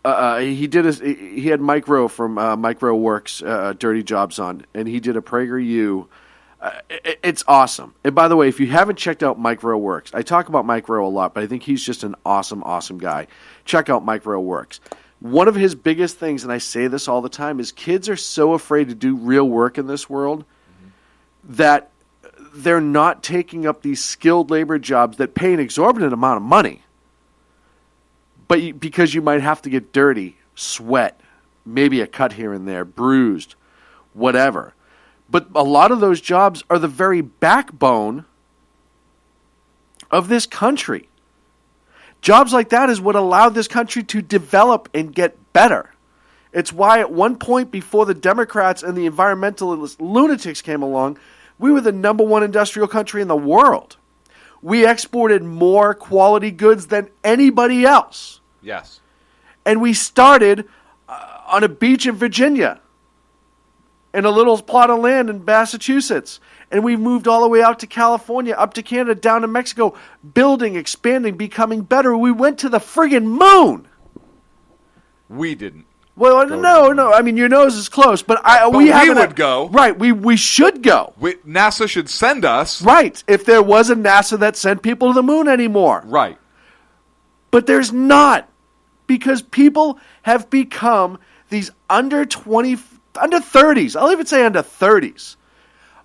He had Mike Rowe from Mike Rowe Works Dirty Jobs on, and he did a PragerU. It's awesome. And by the way, if you haven't checked out Mike Rowe Works, I talk about Mike Rowe a lot, but I think he's just an awesome, awesome guy. Check out Mike Rowe Works. One of his biggest things, and I say this all the time, is kids are so afraid to do real work in this world that they're not taking up these skilled labor jobs that pay an exorbitant amount of money. But because you might have to get dirty, sweat, maybe a cut here and there, bruised, whatever. But a lot of those jobs are the very backbone of this country. Jobs like that is what allowed this country to develop and get better. It's why at one point before the Democrats and the environmentalist lunatics came along, we were the #1 industrial country in the world. We exported more quality goods than anybody else. Yes. And we started on a beach in Virginia and a little plot of land in Massachusetts. And we moved all the way out to California, up to Canada, down to Mexico, building, expanding, becoming better. We went to the friggin' moon. We didn't. Well, no. I mean, your nose is close, but we would go. Right, we should go. NASA should send us. Right, if there was a NASA that sent people to the moon anymore. Right. But there's not, because people have become these under 30s, I'll even say under 30s,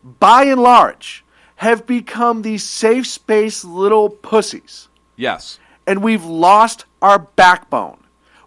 by and large, have become these safe space little pussies. Yes. And we've lost our backbone.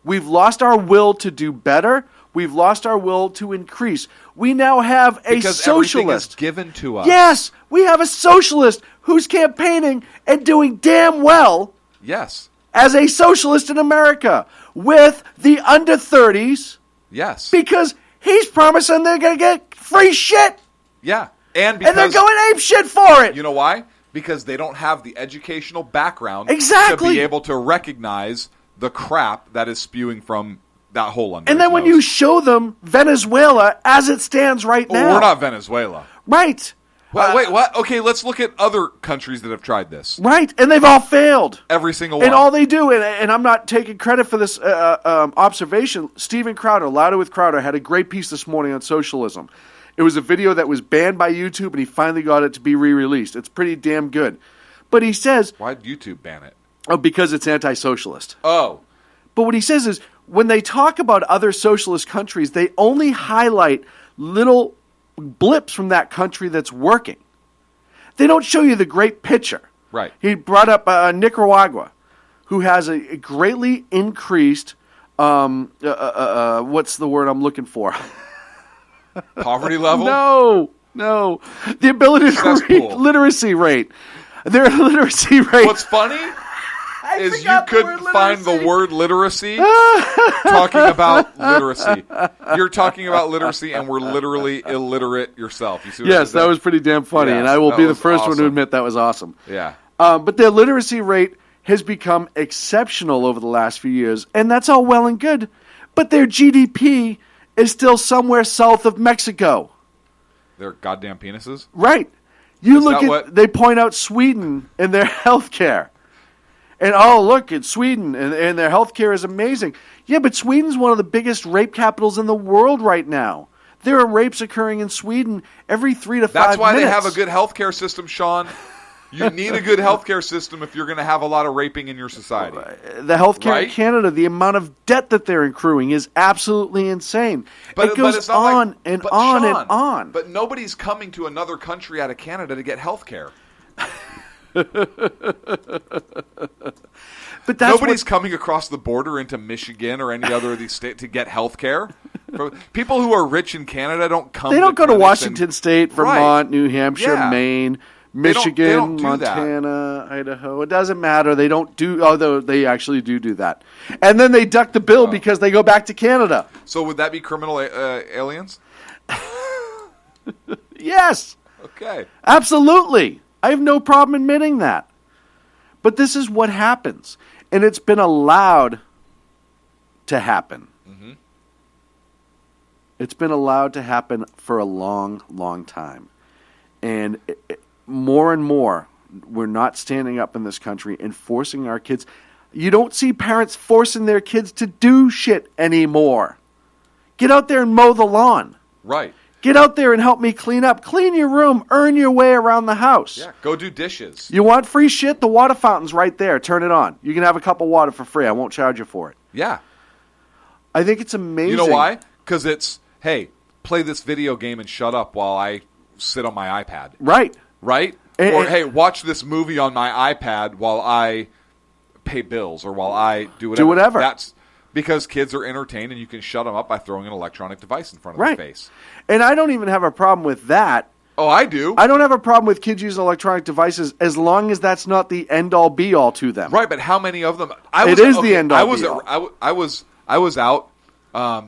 We've lost our will to do better. We've lost our will to increase. We now have a because everything socialist is given to us. Yes, we have a socialist who's campaigning and doing damn well. Yes. As a socialist in America with the under 30s. Yes. Because he's promising they're going to get free shit. Yeah. And because, they're going ape shit for it. You know why? Because they don't have the educational background exactly to be able to recognize the crap that is spewing from that hole under. And then when you show them Venezuela as it stands right now. We're not Venezuela. Right. Wait, what? Okay, let's look at other countries that have tried this. Right, and they've all failed. Every single one. And all they do, and I'm not taking credit for this observation, Steven Crowder, Louder with Crowder, had a great piece this morning on socialism. It was a video that was banned by YouTube, and he finally got it to be re-released. It's pretty damn good. But he says... Why did YouTube ban it? Oh, because it's anti-socialist. Oh. But what he says is, when they talk about other socialist countries, they only highlight little blips from that country that's working. They don't show you the great picture. Right. He brought up Nicaragua, who has a greatly increased, what's the word I'm looking for? Poverty level? No. The ability to read literacy rate. Their literacy rate. What's funny is you couldn't find the word literacy talking about literacy. You're talking about literacy, and we're literally illiterate yourself. You see what yes, that was pretty damn funny, and I will be the first one to admit that was awesome. Yeah. But their literacy rate has become exceptional over the last few years, and that's all well and good, but their GDP is still somewhere south of Mexico. Their goddamn penises? Right. They point out Sweden and their health care. And, look, it's Sweden, and their health care is amazing. Yeah, but Sweden's one of the biggest rape capitals in the world right now. There are rapes occurring in Sweden every 3 to 5 minutes. That's why they have a good health care system, Sean. You need a good health care system if you're going to have a lot of raping in your society. The health care in Canada, the amount of debt that they're accruing is absolutely insane. It goes on and on and on. But nobody's coming to another country out of Canada to get health care. But nobody's coming across the border into Michigan or any other of these states to get health care. People who are rich in Canada don't come. They don't go to Washington State, Vermont, New Hampshire, Maine, Michigan, Montana, Idaho. It doesn't matter. They don't do. Although they actually do that, and then they duck the bill because they go back to Canada. So would that be criminal aliens? Yes. Okay. Absolutely. I have no problem admitting that. But this is what happens. And it's been allowed to happen. Mm-hmm. It's been allowed to happen for a long, long time. And more and more, we're not standing up in this country and forcing our kids. You don't see parents forcing their kids to do shit anymore. Get out there and mow the lawn. Right. Get out there and help me clean up. Clean your room. Earn your way around the house. Yeah, go do dishes. You want free shit? The water fountain's right there. Turn it on. You can have a cup of water for free. I won't charge you for it. Yeah. I think it's amazing. You know why? Because it's, hey, play this video game and shut up while I sit on my iPad. Right. Right? Or, hey, watch this movie on my iPad while I pay bills or while I do whatever. Do whatever. That's because kids are entertained and you can shut them up by throwing an electronic device in front of their face. And I don't even have a problem with that. Oh, I do. I don't have a problem with kids using electronic devices as long as that's not the end-all, be-all to them. Right, but how many of them? The end-all, be-all. I was out,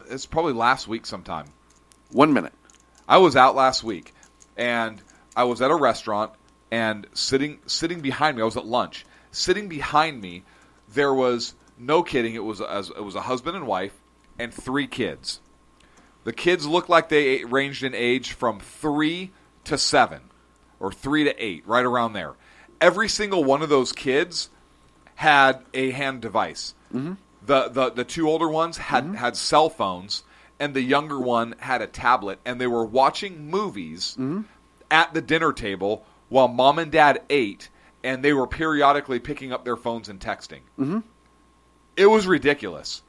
it's probably last week sometime. 1 minute. I was out last week, and I was at a restaurant, and sitting behind me, I was at lunch. Sitting behind me, there was, no kidding, it was a husband and wife and 3 kids. The kids looked like they ranged in age from 3 to 7 or 3 to 8, right around there. Every single one of those kids had a hand device. Mm-hmm. The 2 older ones had cell phones, and the younger one had a tablet, and they were watching movies at the dinner table while mom and dad ate, and they were periodically picking up their phones and texting. Mm-hmm. It was ridiculous.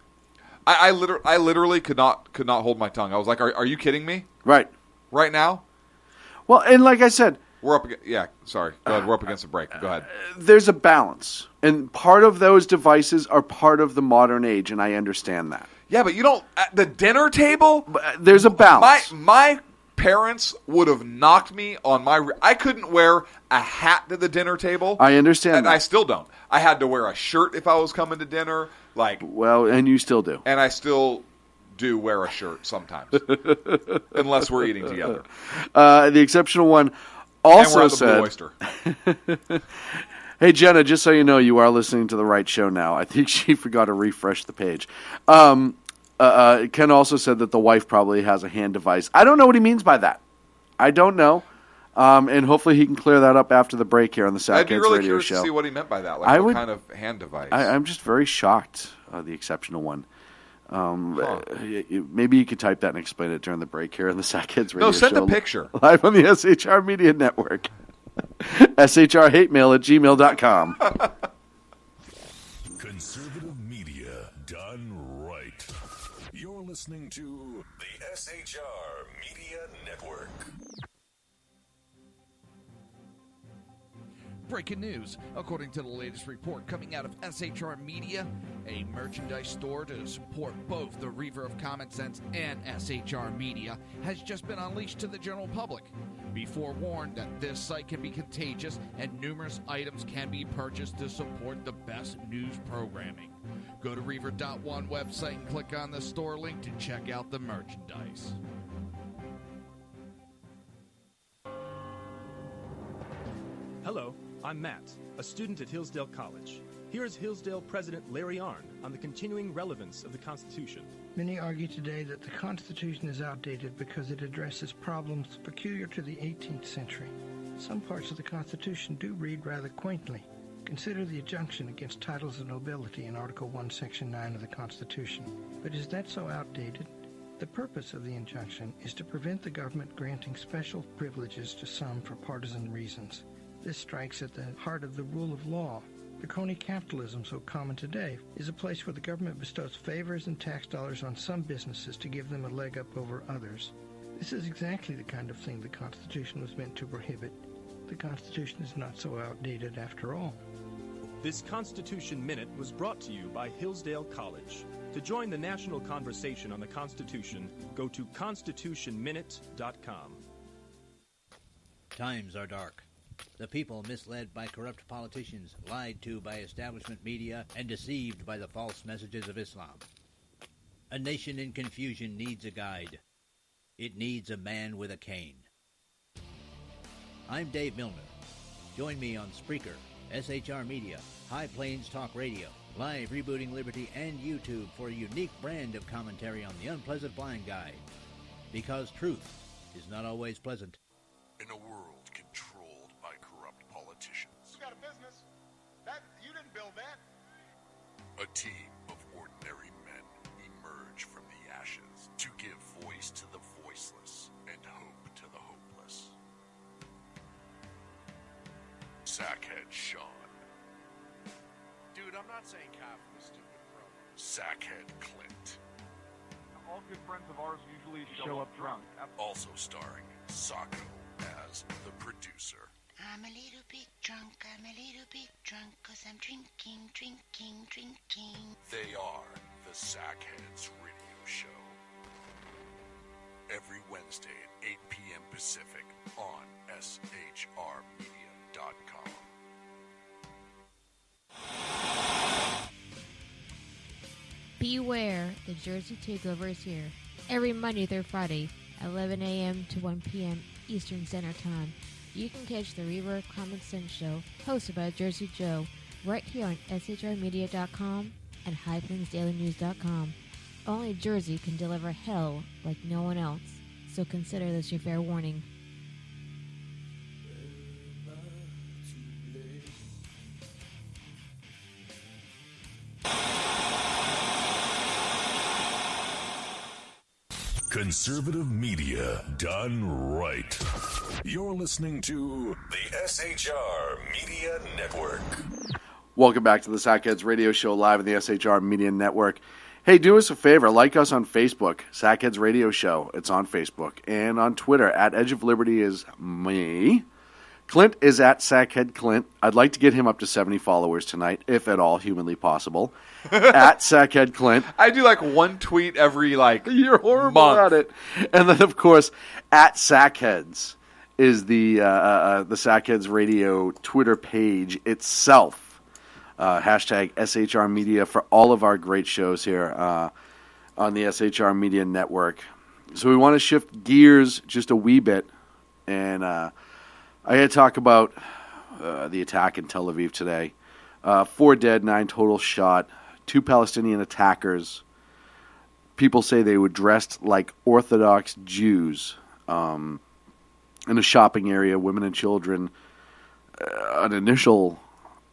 I literally could not hold my tongue. I was like, "Are you kidding me?" Right now. Well, and like I said, We're up against, sorry. Go ahead. We're up against a break. Go ahead. There's a balance. And part of those devices are part of the modern age, and I understand that. Yeah, but you don't, at the dinner table? There's a balance. My parents would have knocked me on I couldn't wear a hat to the dinner table. I understand and that. I still don't. I had to wear a shirt if I was coming to dinner. Well, and you still do. And I still do wear a shirt sometimes. Unless we're eating together. The exceptional one also said... Hey, Jenna, just so you know, you are listening to the right show now. I think she forgot to refresh the page. Ken also said that the wife probably has a hand device. I don't know what he means by that. I don't know. And hopefully he can clear that up after the break here on the Sackheads I'd be really radio curious show. to see what he meant by that. What kind of hand device? I'm just very shocked, the exceptional one. Maybe you could type that and explain it during the break here on the Sackheads radio show. No, send a picture. Live on the SHR Media Network. SHRHateMail@gmail.com. Conservative media done right. You're listening to the SHR Media Network. Breaking news. According to the latest report coming out of SHR Media, a merchandise store to support both the Reaver of Common Sense and SHR Media has just been unleashed to the general public. Be forewarned that this site can be contagious and numerous items can be purchased to support the best news programming. Go to Reaver.one website and click on the store link to check out the merchandise. Hello, I'm Matt, a student at Hillsdale College. Here is Hillsdale President Larry Arnn on the continuing relevance of the Constitution. Many argue today that the Constitution is outdated because it addresses problems peculiar to the 18th century. Some parts of the Constitution do read rather quaintly. Consider the injunction against titles of nobility in Article 1, Section 9 of the Constitution. But is that so outdated? The purpose of the injunction is to prevent the government granting special privileges to some for partisan reasons. This strikes at the heart of the rule of law. The crony capitalism so common today is a place where the government bestows favors and tax dollars on some businesses to give them a leg up over others. This is exactly the kind of thing the Constitution was meant to prohibit. The Constitution is not so outdated after all. This Constitution Minute was brought to you by Hillsdale College. To join the national conversation on the Constitution, go to constitutionminute.com. Times are dark. The people misled by corrupt politicians, lied to by establishment media, and deceived by the false messages of Islam. A nation in confusion needs a guide. It needs a man with a cane. I'm Dave Milner. Join me on Spreaker, SHR Media, High Plains Talk Radio, Live Rebooting Liberty, and YouTube for a unique brand of commentary on the unpleasant blind guide. Because truth is not always pleasant. In a world controlled by corrupt politicians, You got a business. You didn't build that. a team of ordinary men emerge from the ashes to give voice to the voiceless and hope to the hopeless. Sackhead Sean. Dude, I'm not saying cough from a stupid throat. Sackhead Clint. All good friends of ours usually show up drunk. Also starring Sacco as the producer. I'm a little bit drunk, cause I'm drinking. They are the Sackheads Radio Show. Every Wednesday at 8 p.m. Pacific on SHRmedia.com. Beware, the Jersey Takeover is here. Every Monday through Friday, 11 a.m. to 1 p.m. Eastern Standard Time. You can catch the Reaver of Common Sense show, hosted by Jersey Joe, right here on SHRmedia.com and HighPlainsDailyNews.com. Only Jersey can deliver hell like no one else, so consider this your fair warning. Conservative media done right. You're listening to the SHR Media Network. Welcome back to the Sackheads Radio Show live on the SHR Media Network. Hey, do us a favor. Like us on Facebook, Sackheads Radio Show. It's on Facebook. And on Twitter, at Edge of Liberty is me. Clint is at Sackhead Clint. I'd like to get him up to 70 followers tonight, if at all humanly possible. At Sackhead Clint. I do like one tweet every You're horrible month. at it. And then, of course, at Sackheads is the Sackheads Radio Twitter page itself. Hashtag SHR Media for all of our great shows here on the SHR Media Network. So we want to shift gears just a wee bit, and I had to talk about the attack in Tel Aviv today. 4 dead, 9 total shot, 2 Palestinian attackers. People say they were dressed like Orthodox Jews in a shopping area. Women and children, on initial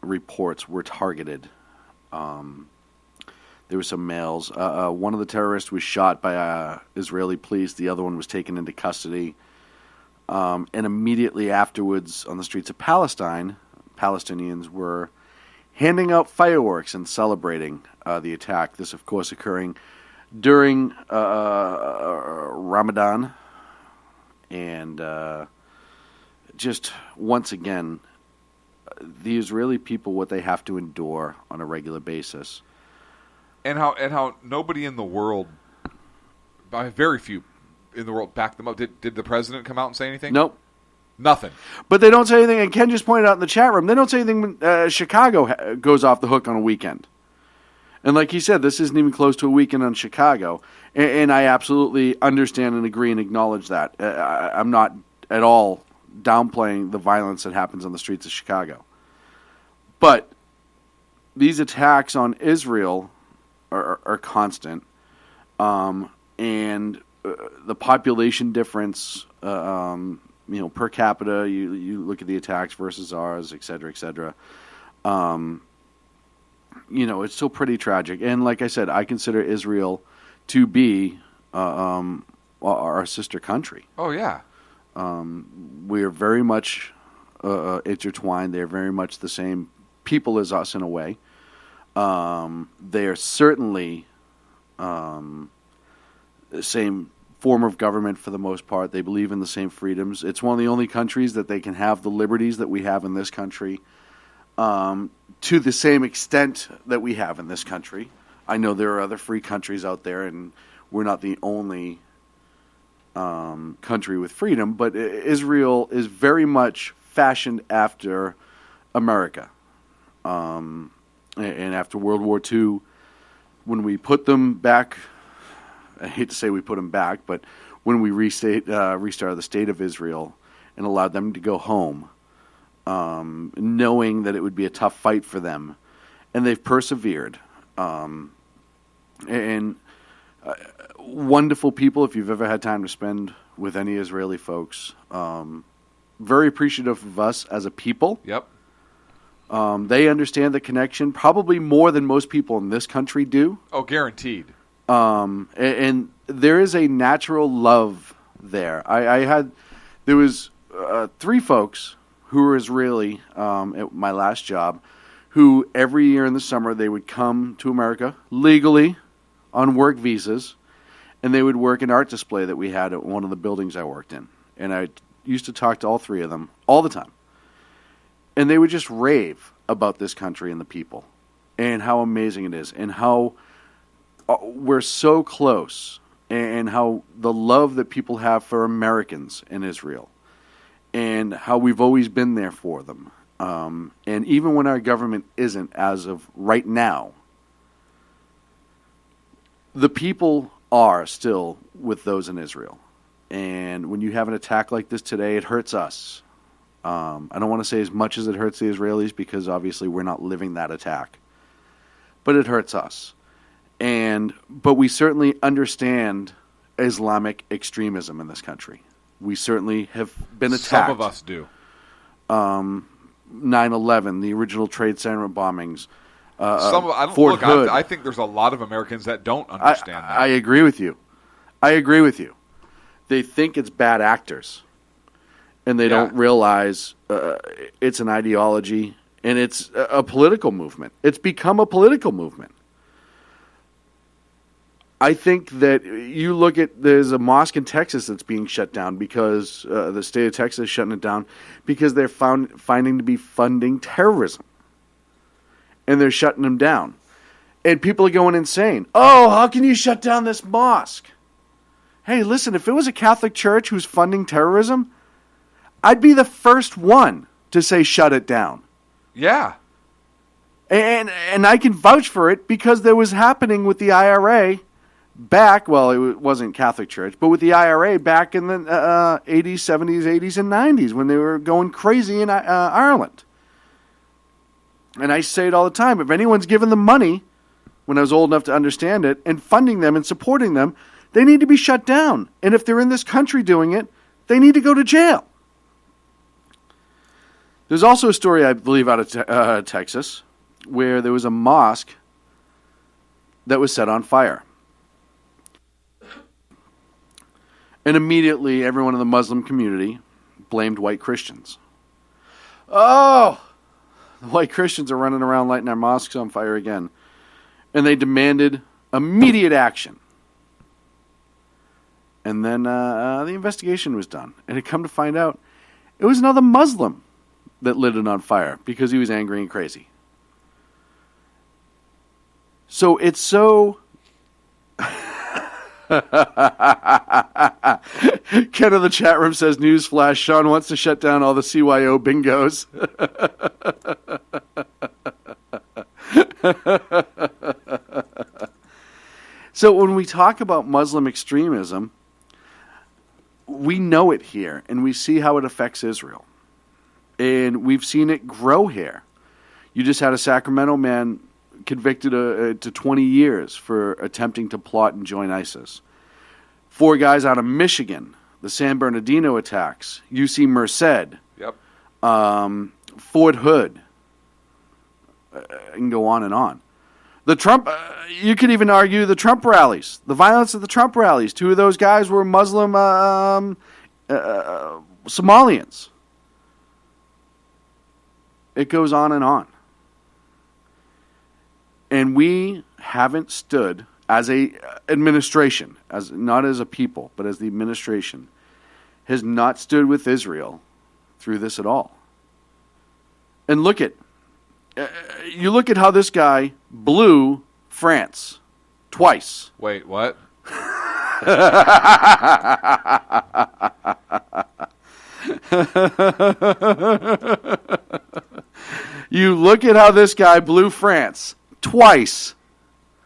reports, were targeted. There were some males. One of the terrorists was shot by Israeli police. The other one was taken into custody. And immediately afterwards, on the streets of Palestine, Palestinians were handing out fireworks and celebrating the attack. This, of course, occurring during Ramadan. And just once again, the Israeli people, what they have to endure on a regular basis. And how nobody in the world, very few in the world, backed them up. Did the president come out and say anything? Nope. Nothing. But they don't say anything, and Ken just pointed out in the chat room, they don't say anything when Chicago goes off the hook on a weekend. And like he said, this isn't even close to a weekend on Chicago. And I absolutely understand and agree and acknowledge that. I'm not at all downplaying the violence that happens on the streets of Chicago. But these attacks on Israel are constant. And the population difference, per capita, you look at the attacks versus ours, et cetera, et cetera. It's still pretty tragic. And like I said, I consider Israel to be our sister country. Oh, yeah. We are very much intertwined. They're very much the same people as us in a way. They are certainly the same form of government for the most part. They believe in the same freedoms. It's one of the only countries that they can have the liberties that we have in this country to the same extent that we have in this country. I know there are other free countries out there, and we're not the only country with freedom, but Israel is very much fashioned after America. And after World War II, when we put them back, I hate to say we put them back, but when we restarted the state of Israel and allowed them to go home, knowing that it would be a tough fight for them, and they've persevered. Wonderful people, if you've ever had time to spend with any Israeli folks. Very appreciative of us as a people. Yep. They understand the connection probably more than most people in this country do. Oh, guaranteed. And there is a natural love there. There was 3 folks who were Israeli at my last job, who every year in the summer they would come to America legally on work visas, and they would work an art display that we had at one of the buildings I worked in. And I used to talk to all 3 of them all the time. And they would just rave about this country and the people and how amazing it is and how we're so close and how the love that people have for Americans in Israel and how we've always been there for them. And even when our government isn't, as of right now, the people are still with those in Israel. And when you have an attack like this today, it hurts us. I don't want to say as much as it hurts the Israelis because obviously we're not living that attack. But it hurts us. But we certainly understand Islamic extremism in this country. We certainly have been attacked. Some of us do. 9/11, the original Trade Center bombings, Fort Hood. I think there's a lot of Americans that don't understand that. I agree with you. They think it's bad actors, and they don't realize it's an ideology, and it's a political movement. It's become a political movement. I think that you look at, there's a mosque in Texas that's being shut down because the state of Texas is shutting it down because they're finding to be funding terrorism. And they're shutting them down. And people are going insane. Oh, how can you shut down this mosque? Hey, listen, if it was a Catholic church who's funding terrorism, I'd be the first one to say shut it down. Yeah. And I can vouch for it because there was happening with the IRA back, well, it wasn't Catholic Church, but with the IRA back in the 80s, 70s, 80s, and 90s when they were going crazy in Ireland. And I say it all the time. If anyone's given them money, when I was old enough to understand it, and funding them and supporting them, they need to be shut down. And if they're in this country doing it, they need to go to jail. There's also a story, I believe, out of Texas, where there was a mosque that was set on fire. And immediately, everyone in the Muslim community blamed white Christians. Oh, the white Christians are running around lighting our mosques on fire again. And they demanded immediate action. And then the investigation was done. And it come to find out, it was another Muslim that lit it on fire because he was angry and crazy. So it's so... Ken in the chat room says, newsflash, Sean wants to shut down all the CYO bingos. So when we talk about Muslim extremism, we know it here, and we see how it affects Israel. And we've seen it grow here. You just had a Sacramento man convicted to 20 years for attempting to plot and join ISIS. 4 guys out of Michigan, the San Bernardino attacks, UC Merced, Fort Hood, and go on and on. The Trump, you could even argue the Trump rallies, the violence of the Trump rallies. 2 of those guys were Muslim Somalians. It goes on and on. And we haven't stood as a administration, as not as a people, but as the administration, has not stood with Israel through this at all. And look at, you look at how this guy blew France twice. Wait, what? You look at how this guy blew France twice.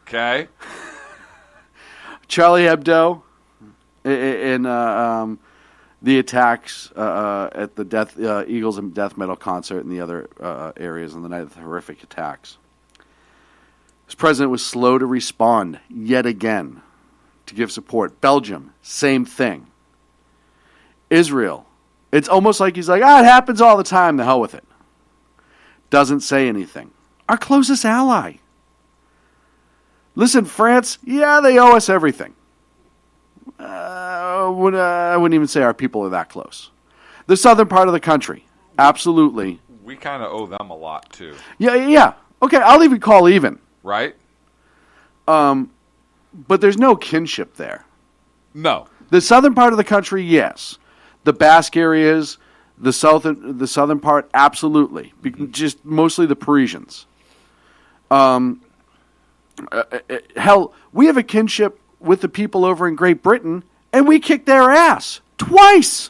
Okay. Charlie Hebdo in the attacks at the Eagles and death metal concert and the other areas on the night of the horrific attacks. This president was slow to respond yet again to give support. Belgium, same thing. Israel, it's almost like he's like, it happens all the time, the hell with it. Doesn't say anything. Our closest ally. Listen, France, yeah, they owe us everything. I wouldn't even say our people are that close. The southern part of the country, absolutely. We kind of owe them a lot, too. Yeah. Okay, I'll even call even. Right? But there's no kinship there. No. The southern part of the country, yes. The Basque areas, the southern part, absolutely. Just mostly the Parisians. Hell, we have a kinship with the people over in Great Britain, and we kicked their ass twice.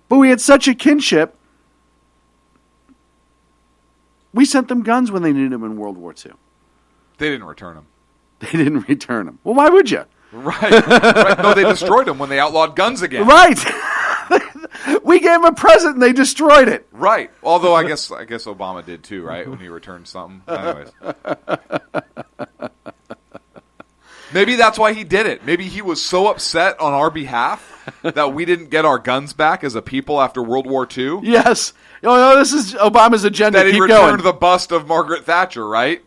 But we had such a kinship, we sent them guns when they needed them in World War II. They didn't return them. They didn't return them. Well, why would you? Right. No, they destroyed them when they outlawed guns again. Right. We gave them a present and they destroyed it. Right. Although I guess Obama did too, right? When he returned something. Anyways. Maybe that's why he did it. Maybe he was so upset on our behalf that we didn't get our guns back as a people after World War II. Yes. Oh, no, this is Obama's agenda. That he Keep returned going. the bust of Margaret Thatcher, right?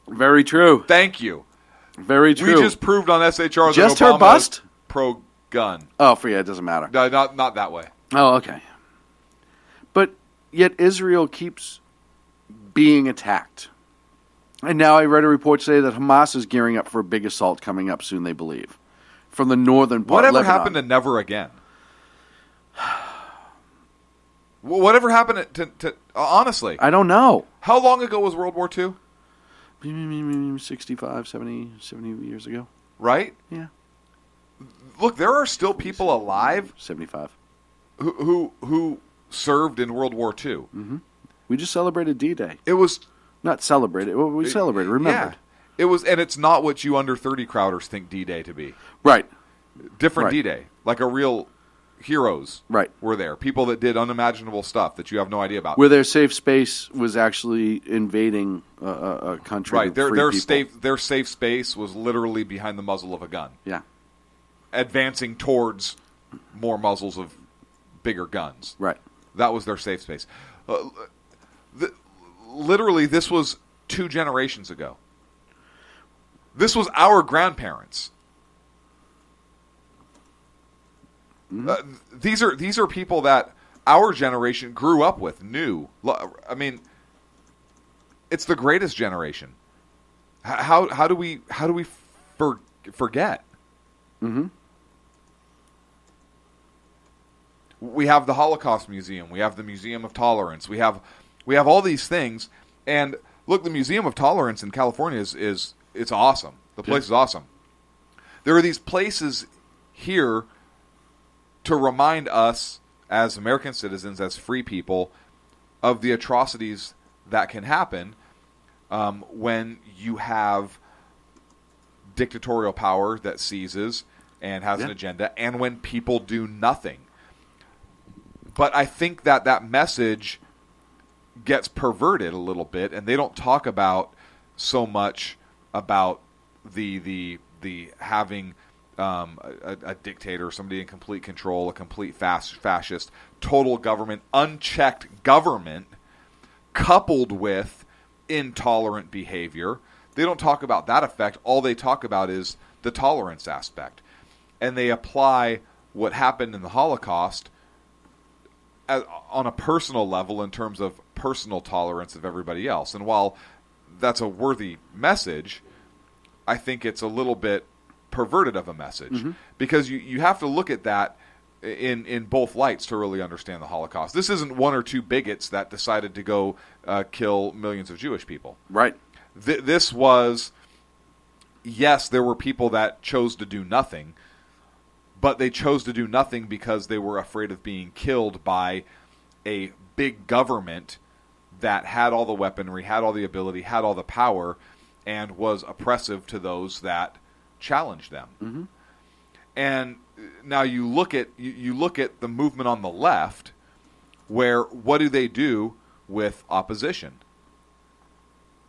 Very true. Thank you. Very true. We just proved on SHR that just Obama her bust? Pro-gun. Oh, for you, it doesn't matter. No, not that way. Oh, okay. But yet Israel keeps being attacked. And now I read a report today that Hamas is gearing up for a big assault coming up soon, they believe, from the northern part of Whatever Lebanon. happened to never again? Whatever happened to honestly? I don't know. How long ago was World War II? 65, 70 years ago. Right? Yeah. Look, there are still people alive 75 who served in World War II. Mm-hmm. We just celebrated D-Day. It was not celebrated. We celebrated. Remembered. Yeah. It was, and it's not what you under 30 crowders think D-Day to be. Right. Different Right. D-Day, like a real heroes. Right. Were there people that did unimaginable stuff that you have no idea about? Where their safe space was actually invading a country. Right. To free Their safe space was literally behind the muzzle of a gun. Yeah. Advancing towards more muzzles of bigger guns. Right. That was their safe space. Literally, this was 2 generations ago. This was our grandparents. Mm-hmm. These are people that our generation grew up with, knew. I mean, it's the greatest generation. How do we forget? Mm-hmm. We have the Holocaust Museum. We have the Museum of Tolerance. We have all these things. And look, the Museum of Tolerance in California is it's awesome. The place is awesome. There are these places here to remind us as American citizens, as free people, of the atrocities that can happen when you have dictatorial power that seizes and has an agenda, and when people do nothing. But I think that message gets perverted a little bit, and they don't talk about so much about the having a dictator, somebody in complete control, a complete fascist, total government, unchecked government, coupled with intolerant behavior. They don't talk about that effect. All they talk about is the tolerance aspect. And they apply what happened in the Holocaust on a personal level in terms of personal tolerance of everybody else. And while that's a worthy message, I think it's a little bit perverted of a message, because you have to look at that in both lights to really understand the Holocaust. This isn't one or two bigots that decided to go kill millions of Jewish people. Right. This was, yes, there were people that chose to do nothing, but they chose to do nothing because they were afraid of being killed by a big government that had all the weaponry, had all the ability, had all the power, and was oppressive to those that challenged them. Mm-hmm. And now you look at the movement on the left, where what do with opposition?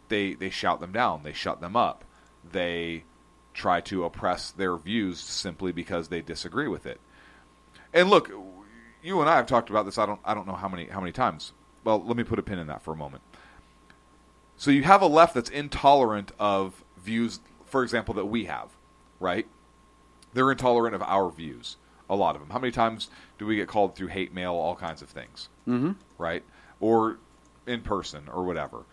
They shout them down, they shut them up, they try to oppress their views simply because they disagree with it. And look, you and I have talked about this. I don't know how many times. Well, let me put a pin in that for a moment. So you have a left that's intolerant of views, for example, that we have, right? They're intolerant of our views, a lot of them. How many times do we get called through hate mail, all kinds of things, right? Or in person or whatever.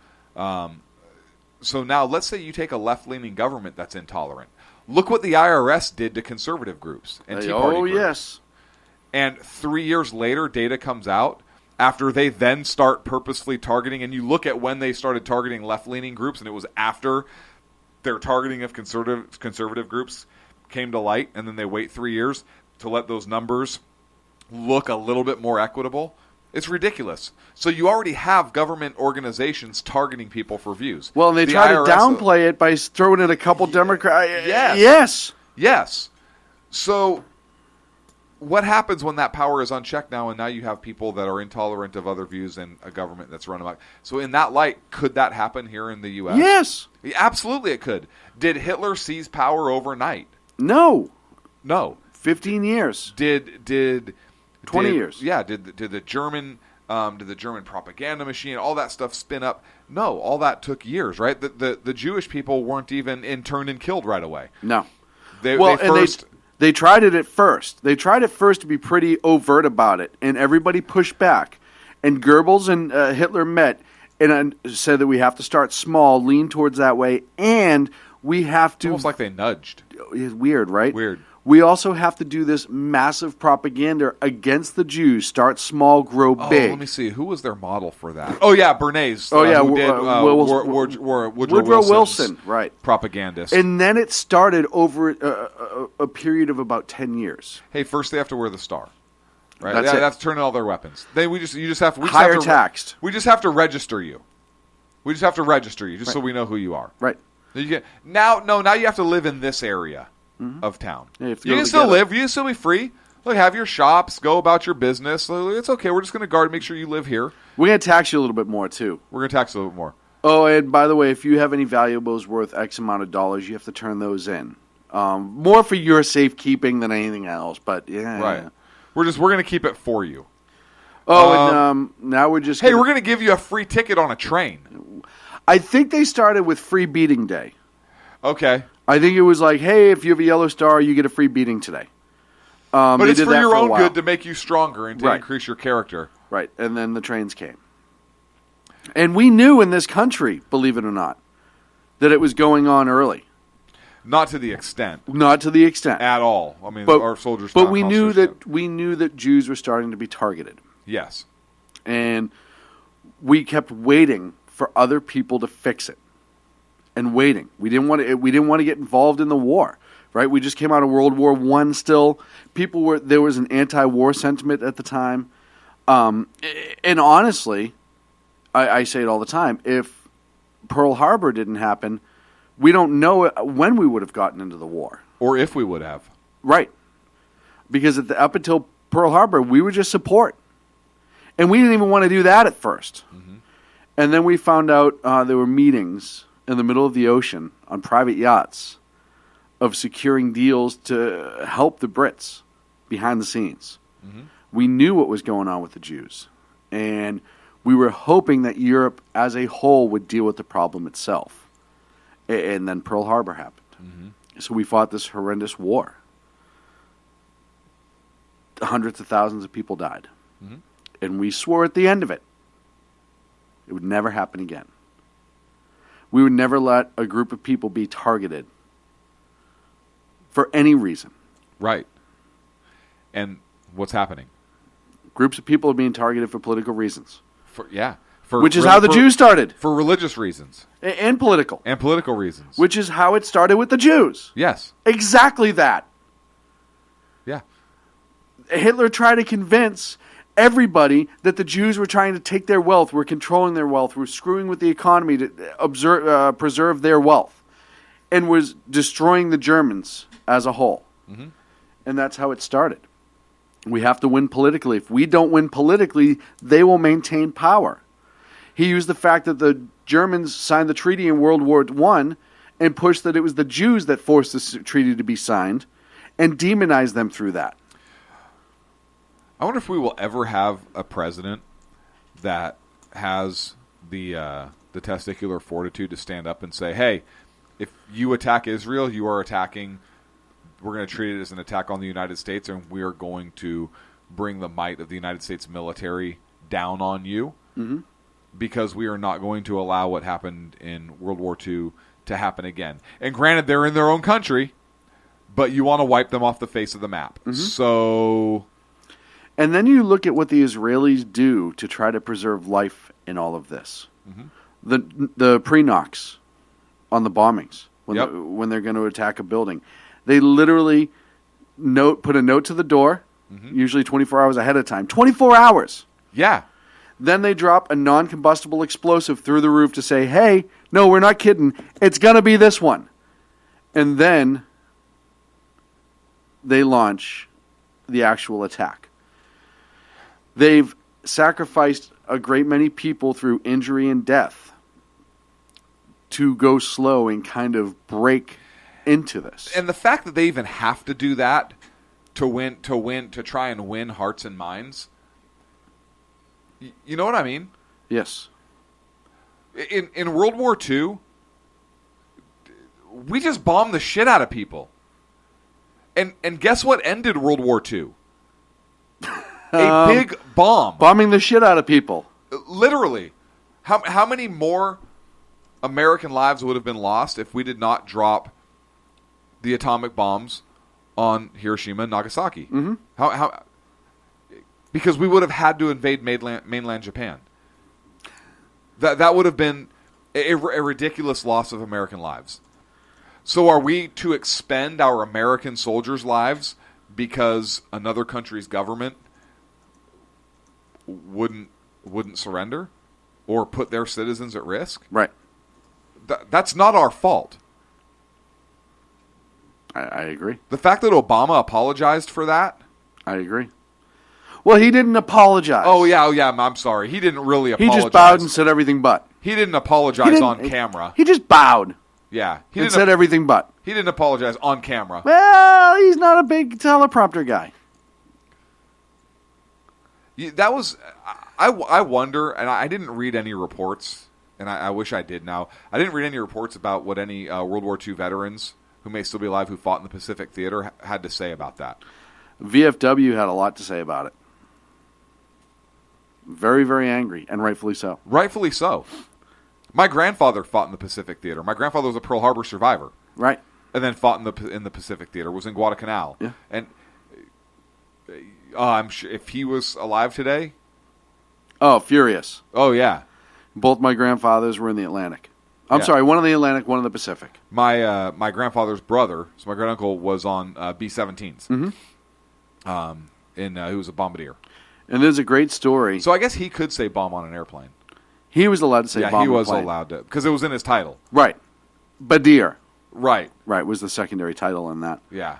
So now let's say you take a left-leaning government that's intolerant. Look what the IRS did to conservative groups and Tea Party groups. Yes. And 3 years later, data comes out after they then start purposefully targeting, and you look at when they started targeting left-leaning groups, and it was after their targeting of conservative groups came to light, and then they wait 3 years to let those numbers look a little bit more equitable. It's ridiculous. So you already have government organizations targeting people for views. Well, and they try to downplay it by throwing in a couple Democrats. Yes. So what happens when that power is unchecked now, and now you have people that are intolerant of other views and a government that's run amok? So in that light, could that happen here in the U.S.? Yes. Absolutely it could. Did Hitler seize power overnight? No. 15 years. Did 20 years. Yeah. Did the German propaganda machine, all that stuff spin up? No, all that took years, right? The Jewish people weren't even interned and killed right away. No. They tried it at first. They tried at first to be pretty overt about it, and everybody pushed back. And Goebbels and Hitler met, and said that we have to start small, lean towards that way, and we have to. Almost like they nudged. It's weird, right? Weird. We also have to do this massive propaganda against the Jews. Start small, grow big. Let me see. Who was their model for that? Oh, yeah, Bernays. Who did Woodrow Wilson, right. Propagandist. And then it started over a period of about 10 years. Hey, first they have to wear the star. Right? That's They it. have to turn in all their weapons. We just have to Higher taxed. We just have to register you. We just have to register you, just so we know who you are. Right. Now you have to live in this area of town. Yeah, you can still live. You can still be free. Look, have your shops. Go about your business. It's okay. We're just going to guard. Make sure you live here. We're going to tax you a little bit more, too. We're going to tax a little bit more. Oh, and by the way, if you have any valuables worth X amount of dollars, you have to turn those in. More for your safekeeping than anything else, but yeah. Right. We're going to keep it for you. Oh, and now we're just... Hey, we're going to give you a free ticket on a train. I think they started with free beating day. Okay. I think it was like, hey, if you have a yellow star, you get a free beating today. But it's for your own good to make you stronger and to increase your character. Right, and then the trains came. And we knew in this country, believe it or not, that it was going on early. Not to the extent. Not to the extent. At all. I mean, our soldiers... But we knew that Jews were starting to be targeted. Yes. And we kept waiting for other people to fix it. And waiting. We didn't want to get involved in the war, right? We just came out of World War I still. There was an anti-war sentiment at the time. And honestly, I say it all the time, if Pearl Harbor didn't happen, we don't know when we would have gotten into the war. Or if we would have. Right. Because up until Pearl Harbor, we were just support. And we didn't even want to do that at first. Mm-hmm. And then we found out there were meetings in the middle of the ocean on private yachts of securing deals to help the Brits behind the scenes. Mm-hmm. We knew what was going on with the Jews. And we were hoping that Europe as a whole would deal with the problem itself. And then Pearl Harbor happened. Mm-hmm. So we fought this horrendous war. Hundreds of thousands of people died. Mm-hmm. And we swore at the end of it would never happen again. We would never let a group of people be targeted for any reason. Right. And what's happening? Groups of people are being targeted for political reasons. Which is how the Jews started. For religious reasons. And political. And political reasons. Which is how it started with the Jews. Yes. Exactly that. Yeah. Hitler tried to convince everybody that the Jews were trying to take their wealth, were controlling their wealth, were screwing with the economy to preserve their wealth, and was destroying the Germans as a whole. Mm-hmm. And that's how it started. We have to win politically. If we don't win politically, they will maintain power. He used the fact that the Germans signed the treaty in World War I and pushed that it was the Jews that forced this treaty to be signed and demonized them through that. I wonder if we will ever have a president that has the testicular fortitude to stand up and say, hey, if you attack Israel, you are attacking, we're going to treat it as an attack on the United States, and we are going to bring the might of the United States military down on you, mm-hmm. because we are not going to allow what happened in World War II to happen again. And granted, they're in their own country, but you want to wipe them off the face of the map. Mm-hmm. So... And then you look at what the Israelis do to try to preserve life in all of this. Mm-hmm. The pre-knocks on the bombings when they're going to attack a building. They literally put a note to the door, mm-hmm. usually 24 hours ahead of time. 24 hours! Yeah. Then they drop a non-combustible explosive through the roof to say, hey, no, we're not kidding. It's going to be this one. And then they launch the actual attack. They've sacrificed a great many people through injury and death to go slow and kind of break into this. And the fact that they even have to do that to try and win hearts and minds, you know what I mean? Yes. In World War II, we just bombed the shit out of people. And guess what ended World War II? A big bomb. Bombing the shit out of people. Literally. How many more American lives would have been lost if we did not drop the atomic bombs on Hiroshima and Nagasaki? Mm-hmm. How? Because we would have had to invade mainland Japan. That would have been a ridiculous loss of American lives. So are we to expend our American soldiers' lives because another country's government wouldn't surrender or put their citizens at risk? Right. That's not our fault. I agree. The fact that Obama apologized for that? I agree. Well, he didn't apologize. Oh, yeah, I'm sorry. He didn't really apologize. He just bowed and said everything but. He didn't apologize on camera. He just bowed. Yeah. He said everything but. He didn't apologize on camera. Well, he's not a big teleprompter guy. That was... I wonder, and I didn't read any reports, and I wish I did now. I didn't read any reports about what any World War II veterans who may still be alive who fought in the Pacific Theater had to say about that. VFW had a lot to say about it. Very, very angry, and rightfully so. Rightfully so. My grandfather fought in the Pacific Theater. My grandfather was a Pearl Harbor survivor. Right. And then fought in the Pacific Theater, was in Guadalcanal. Yeah. And I'm sure if he was alive today... Oh, furious. Oh, yeah. Both my grandfathers were in the Atlantic. I'm sorry, one in the Atlantic, one in the Pacific. My grandfather's brother, so my great-uncle, was on B-17s. Mm-hmm. He was a bombardier. And there's a great story. So I guess he could say bomb on an airplane. He was allowed to say bomb on a plane. Yeah, he was allowed to, because it was in his title. Right. Badier. Right. Right, was the secondary title in that. Yeah.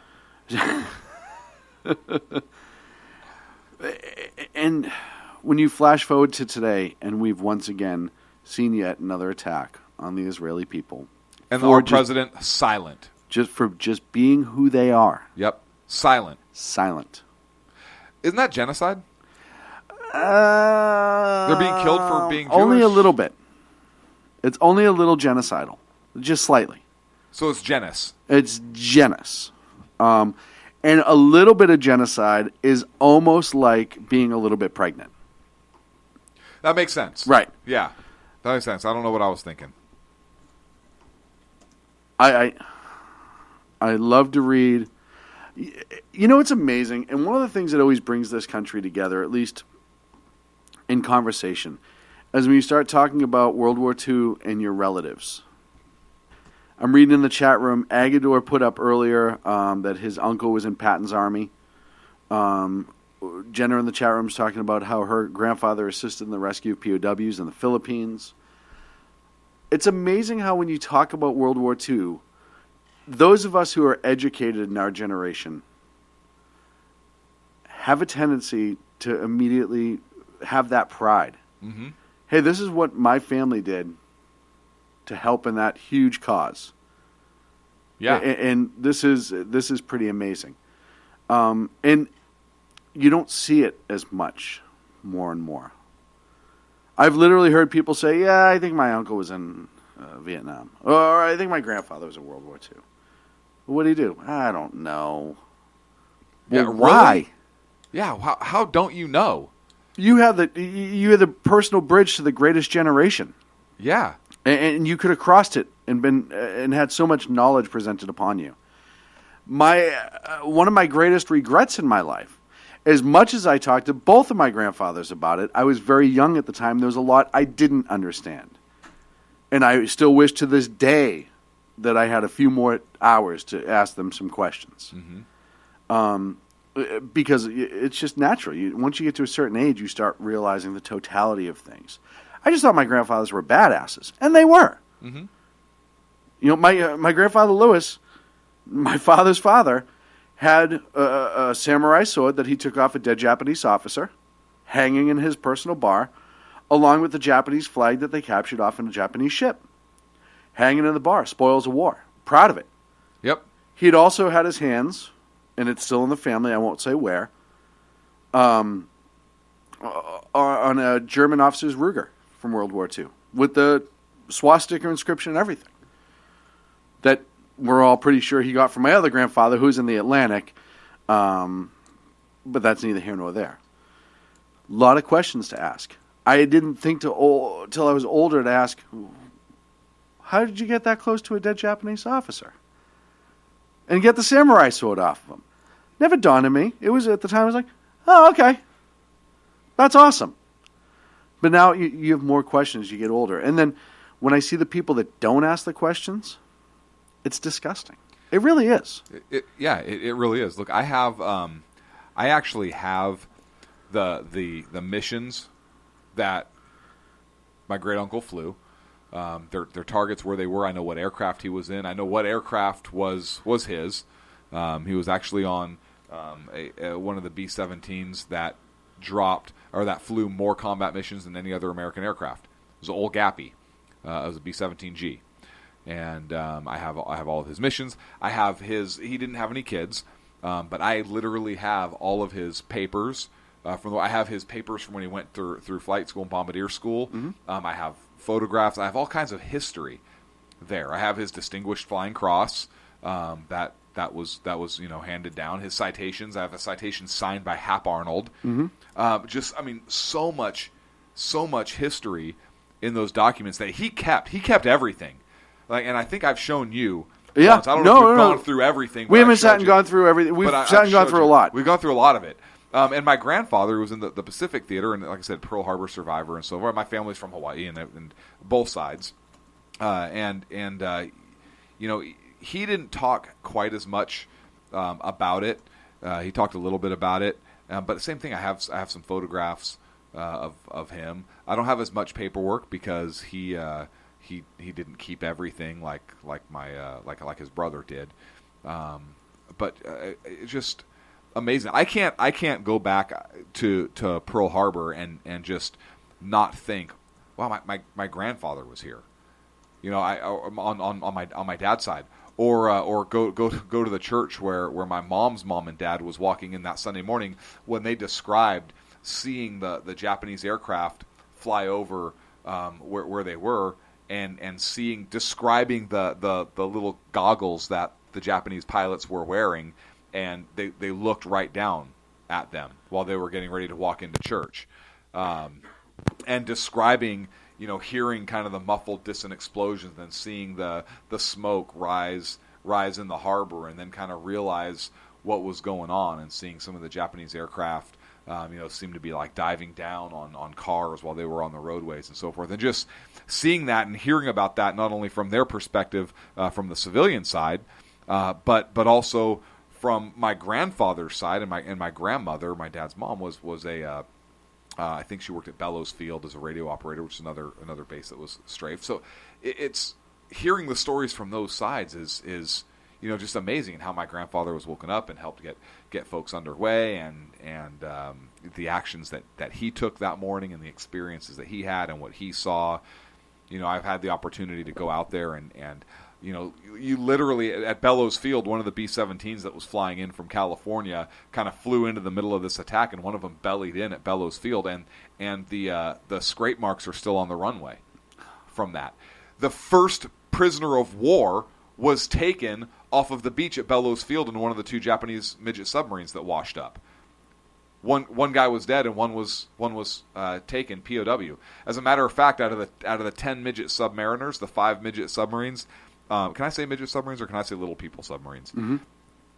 And when you flash forward to today, and we've once again seen yet another attack on the Israeli people. And our president, silent. For being who they are. Yep. Silent. Silent. Isn't that genocide? They're being killed for being Jewish? Only a little bit. It's only a little genocidal. Just slightly. So it's genus. It's genus. And a little bit of genocide is almost like being a little bit pregnant. That makes sense. Right. Yeah. That makes sense. I don't know what I was thinking. I love to read. You know, it's amazing. And one of the things that always brings this country together, at least in conversation, is when you start talking about World War II and your relatives. I'm reading in the chat room, Agador put up earlier that his uncle was in Patton's army. Jenna in the chat room is talking about how her grandfather assisted in the rescue of POWs in the Philippines. It's amazing how when you talk about World War II, those of us who are educated in our generation have a tendency to immediately have that pride. Mm-hmm. Hey, this is what my family did to help in that huge cause. Yeah. And this is pretty amazing. And you don't see it as much more and more. I've literally heard people say, yeah, I think my uncle was in Vietnam. Or I think my grandfather was in World War II. What did he do? I don't know. Yeah, well, why? Really? Yeah, how don't you know? You have the personal bridge to the greatest generation. Yeah. And you could have crossed it and had so much knowledge presented upon you. One of my greatest regrets in my life, as much as I talked to both of my grandfathers about it, I was very young at the time. There was a lot I didn't understand. And I still wish to this day that I had a few more hours to ask them some questions. Mm-hmm. Because it's just natural. Once you get to a certain age, you start realizing the totality of things. I just thought my grandfathers were badasses, and they were. Mm-hmm. You know, my grandfather Lewis, my father's father, had a samurai sword that he took off a dead Japanese officer, hanging in his personal bar, along with the Japanese flag that they captured off in a Japanese ship, hanging in the bar. Spoils of war. Proud of it. Yep. He'd also had his hands, and it's still in the family, I won't say where, on a German officer's Ruger from World War II, with the swastika inscription and everything. That we're all pretty sure he got from my other grandfather, who's in the Atlantic, but that's neither here nor there. A lot of questions to ask. I didn't think till I was older to ask, how did you get that close to a dead Japanese officer? And get the samurai sword off of him. Never dawned on me. It was at the time I was like, oh, okay. That's awesome. But now you have more questions as you get older. And then when I see the people that don't ask the questions, it's disgusting. It really is. It really is. Look, I actually have the missions that my great uncle flew. Their targets where they were. I know what aircraft he was in. I know what aircraft was his. He was actually on one of the B-17s that dropped or that flew more combat missions than any other American aircraft. It was an old Gappy. It was a B-17G, and I have all of his missions. I have his. He didn't have any kids, but I literally have all of his papers. I have his papers from when he went through flight school and bombardier school. Mm-hmm. I have photographs. I have all kinds of history there. I have his Distinguished Flying Cross that was handed down. His citations. I have a citation signed by Hap Arnold. Mm-hmm. So much history in those documents that he kept. He kept everything. And I think I've shown you. Yeah. Once. I don't know if we've gone through everything. We haven't sat and gone through everything. We've sat and gone through a lot. We've gone through a lot of it. And my grandfather was in the Pacific Theater, and like I said, Pearl Harbor survivor and so forth. My family's from Hawaii, and both sides. He didn't talk quite as much about it. He talked a little bit about it, but the same thing. I have some photographs of him. I don't have as much paperwork because he didn't keep everything like his brother did. But it's just amazing. I can't go back to Pearl Harbor and just not think, wow, my grandfather was here. On my dad's side, or go to the church where my mom's mom and dad was walking in that Sunday morning when they described seeing the Japanese aircraft fly over where they were and describing the little goggles that the Japanese pilots were wearing, and they looked right down at them while they were getting ready to walk into church, and describing, hearing kind of the muffled, distant explosions, then seeing the smoke rise in the harbor, and then kind of realize what was going on, and seeing some of the Japanese aircraft, seem to be like diving down on cars while they were on the roadways and so forth, and just seeing that and hearing about that not only from their perspective, from the civilian side, but also from my grandfather's side, and my grandmother, my dad's mom, was a I think she worked at Bellows Field as a radio operator, which is another base that was strafed. So it's hearing the stories from those sides is just amazing, and how my grandfather was woken up and helped get folks underway, and the actions that he took that morning, and the experiences that he had and what he saw. I've had the opportunity to go out there and you literally, at Bellows Field, one of the B-17s that was flying in from California kind of flew into the middle of this attack, and one of them bellied in at Bellows Field, and the scrape marks are still on the runway from that. The first prisoner of war was taken off of the beach at Bellows Field in one of the two Japanese midget submarines that washed up. One guy was dead, and one was taken POW. As a matter of fact, out of the 10 midget submariners, the 5 midget submarines. Can I say midget submarines, or can I say little people submarines? Mm-hmm.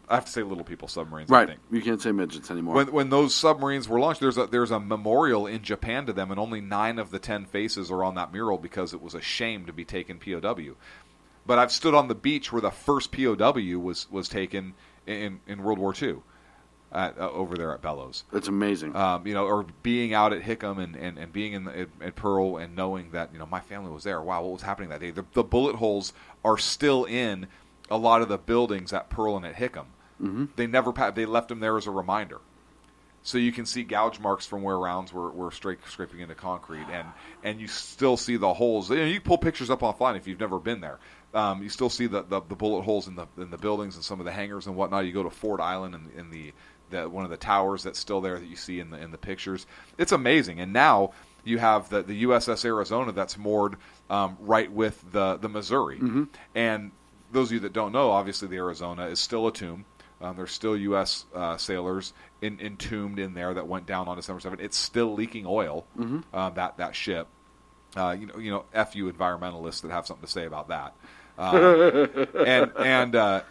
I have to say little people submarines. Right. I think. You can't say midgets anymore. When those submarines were launched, there's a memorial in Japan to them, and only 9 of the 10 faces are on that mural because it was a shame to be taken POW. But I've stood on the beach where the first POW was taken in World War II. Over there at Bellows. That's amazing. Or being out at Hickam and being at Pearl and knowing that, my family was there. Wow, what was happening that day? The bullet holes are still in a lot of the buildings at Pearl and at Hickam. Mm-hmm. They left them there as a reminder. So you can see gouge marks from where rounds were scraping into concrete, and you still see the holes. You can pull pictures up offline if you've never been there. You still see the bullet holes in the buildings and some of the hangars and whatnot. You go to Ford Island and in the one of the towers that's still there that you see in the pictures. It's amazing. And now you have the USS Arizona that's moored right with the Missouri. Mm-hmm. And those of you that don't know, obviously the Arizona is still a tomb. There's still U.S. Sailors entombed in there that went down on December 7th. It's still leaking oil, that ship. F you environmentalists that have something to say about that.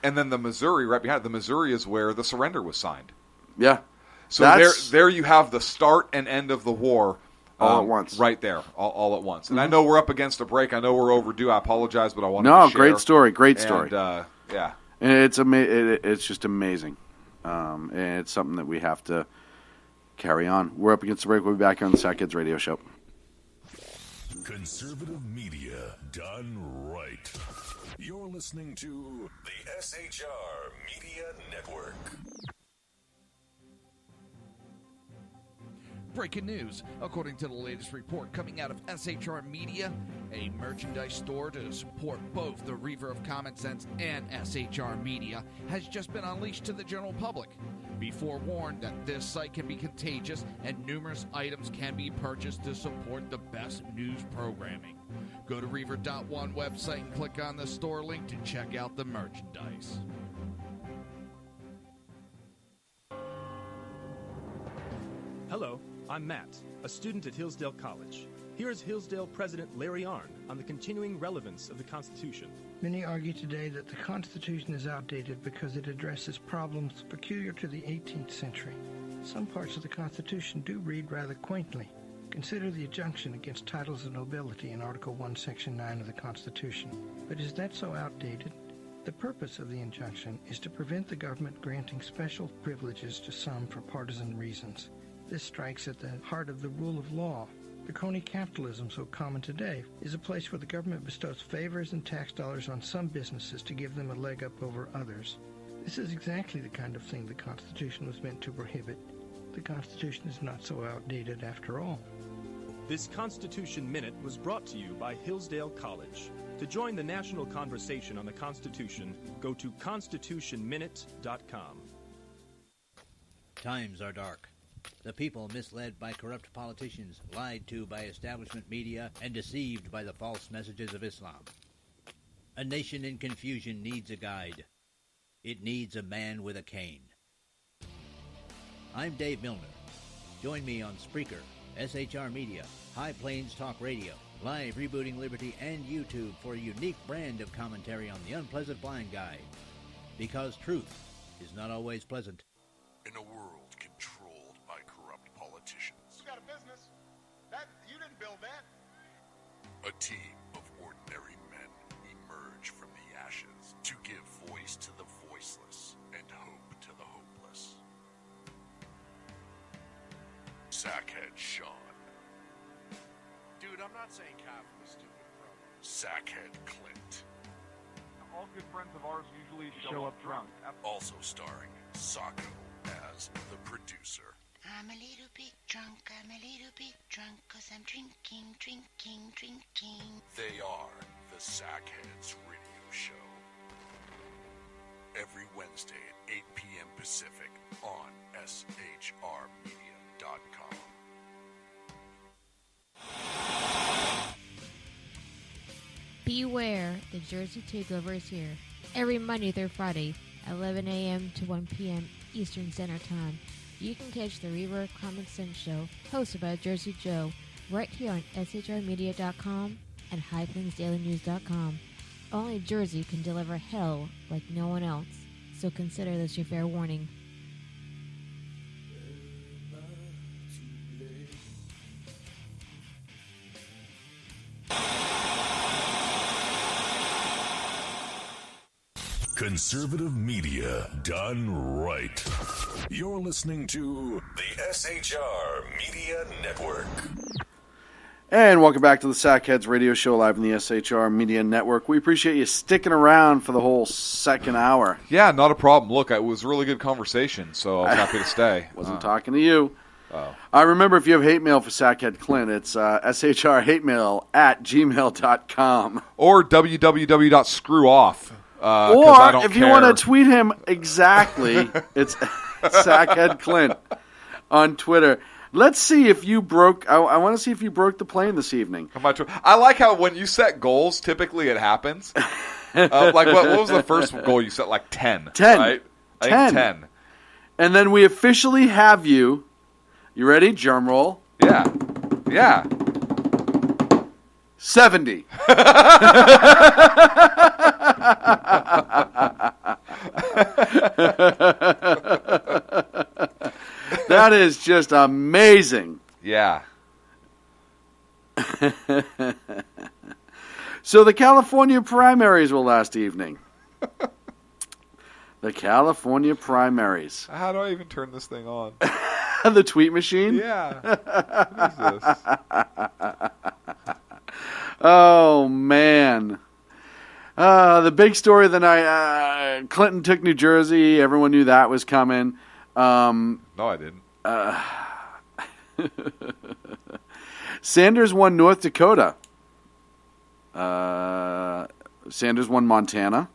And then the Missouri right behind it. The Missouri is where the surrender was signed. Yeah. So there you have the start and end of the war all at once. Right there, all at once. And I know we're up against a break. I know we're overdue. I apologize, but I wanted to share. Great story. Great story. And, yeah. And it's just amazing. And it's something that we have to carry on. We're up against the break. We'll be back on the Sack Kids Radio Show. Conservative media done right. You're listening to the SHR Media Network. Breaking news. According to the latest report coming out of SHR Media, a merchandise store to support both the Reaver of Common Sense and SHR Media has just been unleashed to the general public. Be forewarned that this site can be contagious and numerous items can be purchased to support the best news programming. Go to Reaver.one website and click on the store link to check out the merchandise. Hello, I'm Matt, a student at Hillsdale College. Here is Hillsdale President Larry Arnn on the continuing relevance of the Constitution. Many argue today that the Constitution is outdated because it addresses problems peculiar to the 18th century. Some parts of the Constitution do read rather quaintly. Consider the injunction against titles of nobility in Article 1, Section 9 of the Constitution. But is that so outdated? The purpose of the injunction is to prevent the government granting special privileges to some for partisan reasons. This strikes at the heart of the rule of law. The crony capitalism so common today is a place where the government bestows favors and tax dollars on some businesses to give them a leg up over others. This is exactly the kind of thing the Constitution was meant to prohibit. The Constitution is not so outdated after all. This Constitution Minute was brought to you by Hillsdale College. To join the national conversation on the Constitution, go to constitutionminute.com. Times are dark. The people misled by corrupt politicians, lied to by establishment media, and deceived by the false messages of Islam. A nation in confusion needs a guide. It needs a man with a cane. I'm Dave Milner. Join me on Spreaker, SHR Media, High Plains Talk Radio, Live Rebooting Liberty, and YouTube for a unique brand of commentary on the unpleasant blind guide. Because truth is not always pleasant. In a world controlled by corrupt politicians. You got a business. You didn't build that. A team of ordinary men emerge from the ashes to give voice to the voiceless and hope to the hopeless. Sackhead Sean. Dude, I'm not saying Kaufman was stupid, bro. Sackhead Clint. All good friends of ours usually show up drunk. Also starring Sacco as the producer. I'm a little bit drunk, 'cause I'm drinking. They are the Sackheads Radio Show. Every Wednesday at 8 p.m. Pacific on SHRmedia.com. Beware, the Jersey Takeover is here. Every Monday through Friday, 11 a.m. to 1 p.m. Eastern Standard Time. You can catch the Reaver of Common Sense Show, hosted by Jersey Joe, right here on SHRmedia.com and HighPlainsDailyNews.com. Only Jersey can deliver hell like no one else, so consider this your fair warning. Conservative media done right. You're listening to the SHR Media Network. And welcome back to the Sackheads Radio Show live in the SHR Media Network. We appreciate you sticking around for the whole second hour. Yeah, not a problem. Look, it was a really good conversation, so I was happy to stay. Wasn't talking to you. Oh. Remember, if you have hate mail for Sackhead Clint, it's shrhatemail@gmail.com. Or www.screwoff. Or if you want to tweet him exactly, it's Sackhead Clint on Twitter. Let's see if you broke. I want to see if you broke the plane this evening. I like how when you set goals, typically it happens. Like what was the first goal you set? Like 10. 10. Right? I think 10. And then we officially have you. You ready? Drum roll. Yeah. Yeah. 70. That is just amazing. Yeah. So the California primaries were last evening. The California primaries. How do I even turn this thing on? The tweet machine? Yeah. What is this? Oh, man. The big story of the night, Clinton took New Jersey. Everyone knew that was coming. No, I didn't. Sanders won North Dakota. Sanders won Montana.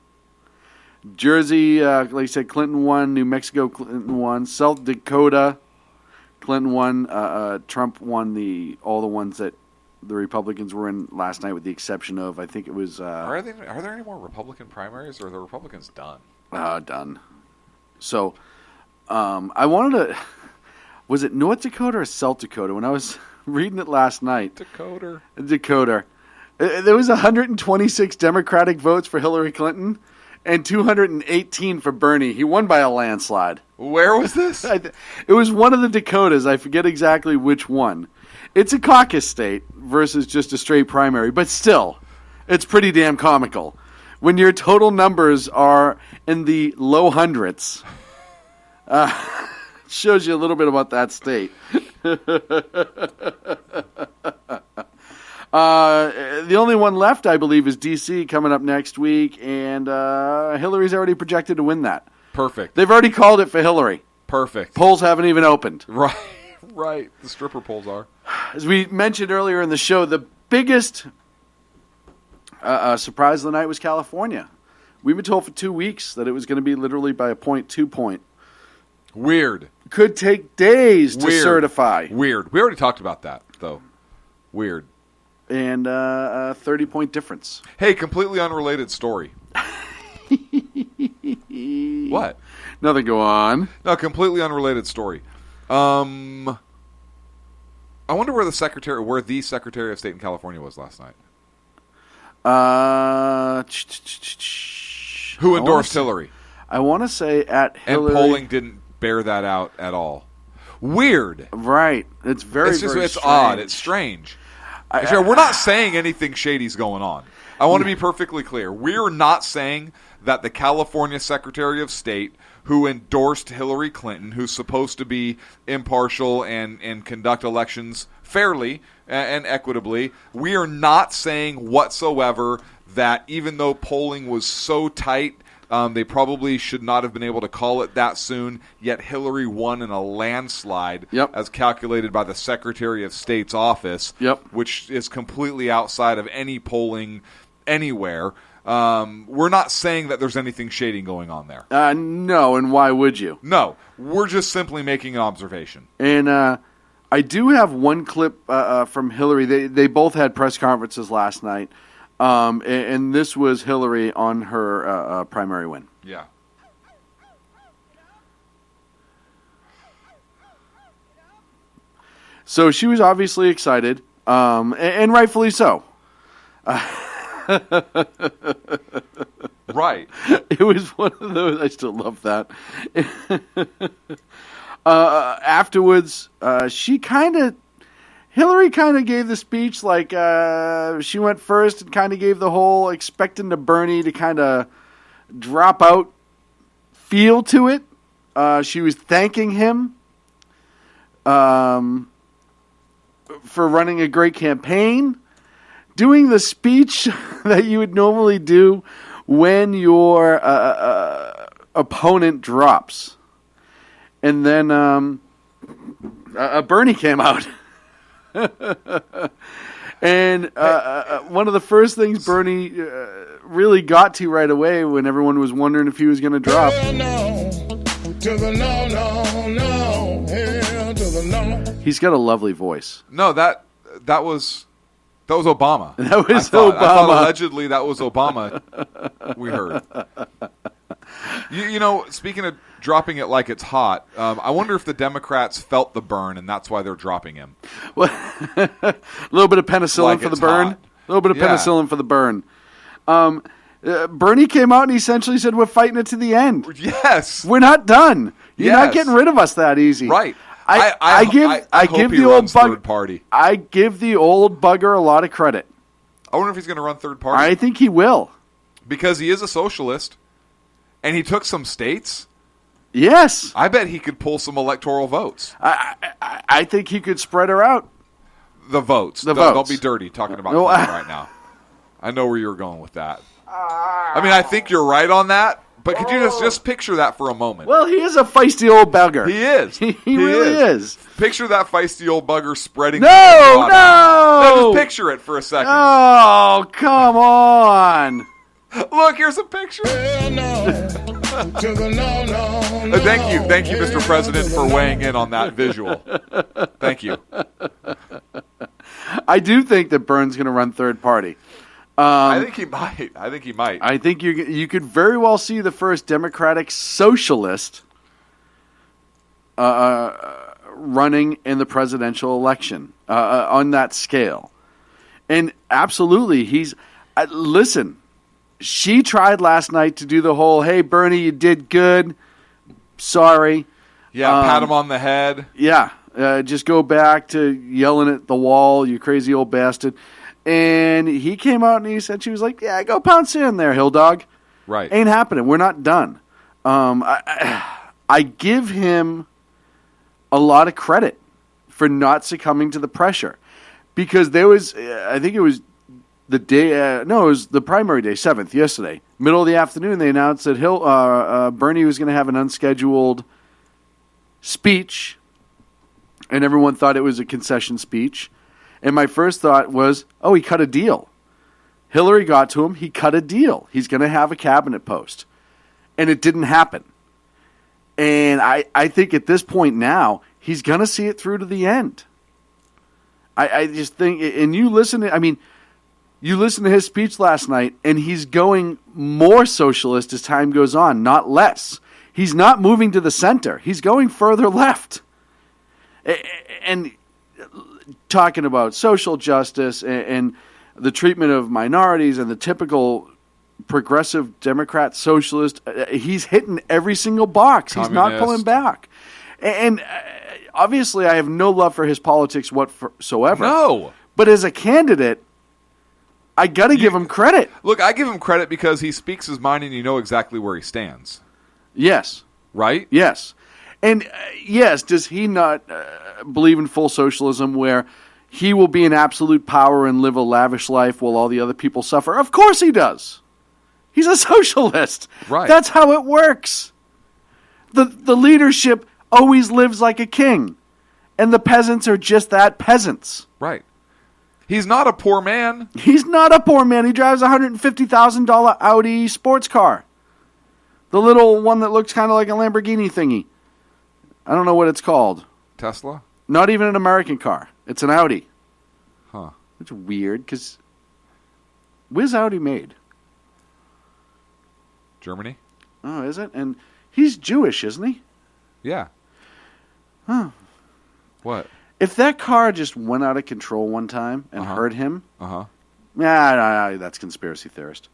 Jersey, like I said, Clinton won. New Mexico, Clinton won. South Dakota, Clinton won. Trump won all the ones that the Republicans were in last night, with the exception of, I think it was... Are there any more Republican primaries, or are the Republicans done? Done. So, I wanted to... Was it North Dakota or South Dakota? When I was reading it last night. Dakota. There was 126 Democratic votes for Hillary Clinton and 218 for Bernie. He won by a landslide. Where was this? It was one of the Dakotas. I forget exactly which one. It's a caucus state versus just a straight primary, but still, it's pretty damn comical. When your total numbers are in the low hundreds, shows you a little bit about that state. The only one left, I believe, is D.C. coming up next week, and Hillary's already projected to win that. Perfect. They've already called it for Hillary. Perfect. Polls haven't even opened. Right. The stripper polls are. As we mentioned earlier in the show, the biggest surprise of the night was California. We've been told for 2 weeks that it was going to be literally by a 2 point. Weird. Could take days to certify. Weird. We already talked about that, though. Weird. And a 30-point difference. Hey, completely unrelated story. What? Nothing, go on. No, completely unrelated story. I wonder where the Secretary of State in California was last night. Who endorsed Hillary? I want to say at Hillary. And polling didn't bear that out at all. Weird. Right. It's very strange. Odd. It's strange. We're not saying anything shady's going on. I want to be perfectly clear. We're not saying that the California Secretary of State, who endorsed Hillary Clinton, who's supposed to be impartial and conduct elections fairly and equitably, we are not saying whatsoever that even though polling was so tight, they probably should not have been able to call it that soon, yet Hillary won in a landslide as calculated by the Secretary of State's office, which is completely outside of any polling anywhere. We're not saying that there's anything shady going on there. No, and why would you? No, we're just simply making an observation. And I do have one clip from Hillary. They both had press conferences last night. And this was Hillary on her primary win. Yeah. So she was obviously excited, and rightfully so. Right. It was one of those. I still love that. Afterwards, Hillary kind of gave the speech like she went first and kind of gave the whole expecting to Bernie to kind of drop out feel to it. She was thanking him for running a great campaign, doing the speech that you would normally do when your opponent drops. And then Bernie came out. And one of the first things Bernie really got to right away when everyone was wondering if he was going to drop. He's got a lovely voice. No, that was Obama. That was Obama. I thought allegedly that was Obama. We heard. You know, speaking of dropping it like it's hot. I wonder if the Democrats felt the burn, and that's why they're dropping him. Well, a little bit of penicillin Like for the it's burn. hot. A little bit of Yeah. penicillin for the burn. Bernie came out and he essentially said, "We're fighting it to the end. Yes, we're not done. You're not Yes. getting rid of us that easy." Right. I hope give he the old runs bug. third party. I give the old bugger a lot of credit. I wonder if he's going to run third party. I think he will. Because he is a socialist, and he took some states. Yes. I bet he could pull some electoral votes. I think he could spread her out. The votes. The Don't votes. be dirty talking about No, Clinton right now. I know where you're going with that. I mean, I think you're right on that, but could you just picture that for a moment? Well, he is a feisty old bugger. He is. He really is. Picture that feisty old bugger spreading. No, No, just picture it for a second. Oh, come on. Look, here's a picture. Thank you, Mr. President, for weighing in on that visual. Thank you. I do think that Byrne's going to run third party. I think he might. I think you could very well see the first Democratic socialist running in the presidential election on that scale. And absolutely, he's listen. She tried last night to do the whole, "Hey, Bernie, you did good. Sorry." Yeah, pat him on the head. Yeah, just go back to yelling at the wall, you crazy old bastard. And he came out and he said, she was like, "Yeah, go pounce in there, hill dog." Right. Ain't happening. We're not done. I give him a lot of credit for not succumbing to the pressure. Because there was, I think it was the day, it was the primary day, 7th, yesterday. Middle of the afternoon, they announced that Bernie was going to have an unscheduled speech, and everyone thought it was a concession speech. And my first thought was, he cut a deal. Hillary got to him. He cut a deal. He's going to have a cabinet post. And it didn't happen. And I think at this point now, he's going to see it through to the end. I just think, and you listen to his speech last night, and he's going more socialist as time goes on, not less. He's not moving to the center. He's going further left. And talking about social justice and the treatment of minorities and the typical progressive Democrat socialist, he's hitting every single box. He's not pulling back. And obviously, I have no love for his politics whatsoever. No. But as a candidate, I got to give him credit. Look, I give him credit because he speaks his mind and you know exactly where he stands. Yes. Right? Yes. And yes, does he not believe in full socialism where he will be in absolute power and live a lavish life while all the other people suffer? Of course he does. He's a socialist. Right. That's how it works. The leadership always lives like a king, and the peasants are just that, peasants. Right. He's not a poor man. He's not a poor man. He drives a $150,000 Audi sports car. The little one that looks kind of like a Lamborghini thingy. I don't know what it's called. Tesla? Not even an American car. It's an Audi. Huh. It's weird, because where's Audi made? Germany? Oh, is it? And he's Jewish, isn't he? Yeah. Huh. What? If that car just went out of control one time and hurt him, nah, that's conspiracy theorist.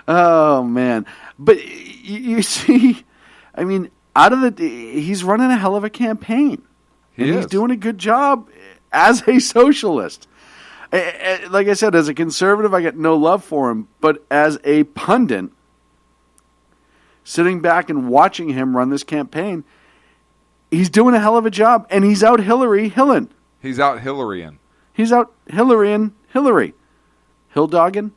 Oh, man. But you see, I mean, he's running a hell of a campaign. He's doing a good job as a socialist. Like I said, as a conservative, I get no love for him. But as a pundit, sitting back and watching him run this campaign, he's doing a hell of a job. And he's out Hillary Hillen. He's out Hillary-ing. He's out Hillary. Hill-dogging?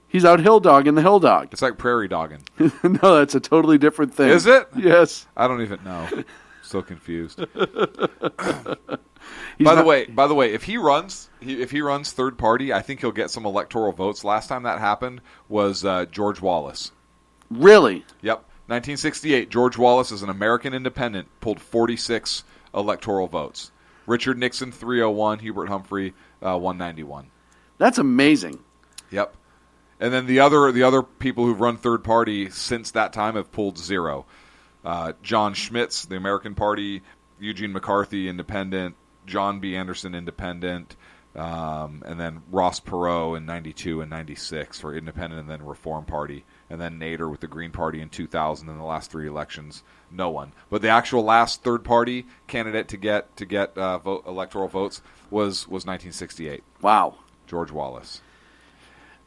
He's out hill-dogging the hill dog. It's like prairie dogging. No, that's a totally different thing. Is it? Yes. I don't even know. So confused. By the way, if he runs third party, I think he'll get some electoral votes. Last time that happened was George Wallace. Really? Yep. 1968, George Wallace, as an American independent, pulled 46 electoral votes. Richard Nixon, 301. Hubert Humphrey, 191. That's amazing. Yep. And then the other people who've run third party since that time have pulled 0. John Schmitz, the American Party, Eugene McCarthy, Independent, John B. Anderson, Independent, and then Ross Perot in 92 and 96 for Independent, and then Reform Party, and then Nader with the Green Party in 2000. In the last 3 elections, no one. But the actual last third party candidate to get electoral votes was 1968. Wow, George Wallace.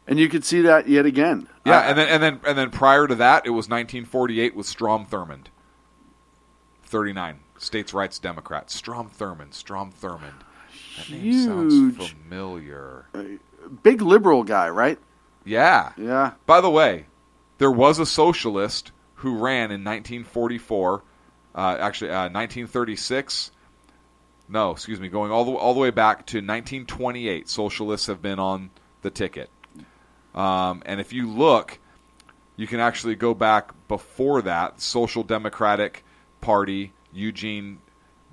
And you could see that yet again. Yeah, and then prior to that, it was 1948 with Strom Thurmond. 39, States' Rights Democrat. Strom Thurmond. That name sounds familiar. Big liberal guy, right? Yeah. Yeah. By the way, there was a socialist who ran in 1944, 1936. No, excuse me, going all the way back to 1928. Socialists have been on the ticket. And if you look, you can actually go back before that. Social Democratic Party, Eugene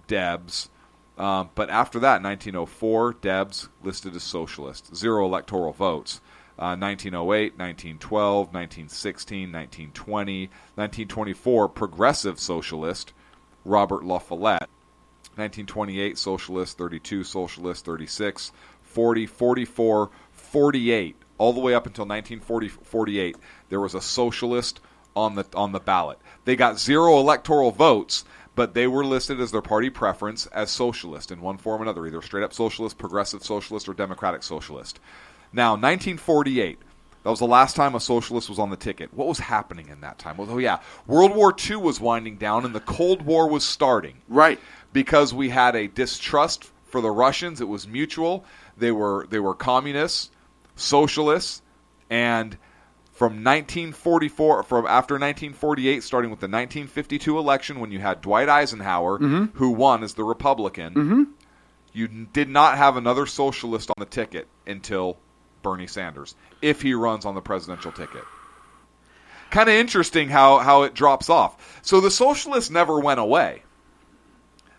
Debs. But after that, 1904, Debs listed as socialist. 0 electoral votes. 1908, 1912, 1916, 1920, 1924, progressive socialist, Robert La Follette. 1928, socialist, 32, socialist, 36, 40, 44, 48. All the way up until 1948, there was a socialist on the ballot. They got 0 electoral votes, but they were listed as their party preference as socialist in one form or another, either straight up socialist, progressive socialist, or democratic socialist. Now, 1948, that was the last time a socialist was on the ticket. What was happening in that time? Well, World War II was winding down and the Cold War was starting. Right. Because we had a distrust for the Russians. It was mutual. They were communists, socialists, and from 1944, after 1948, starting with the 1952 election when you had Dwight Eisenhower, who won as the Republican, you did not have another socialist on the ticket until Bernie Sanders, if he runs on the presidential ticket. Kind of interesting how it drops off. So the socialists never went away.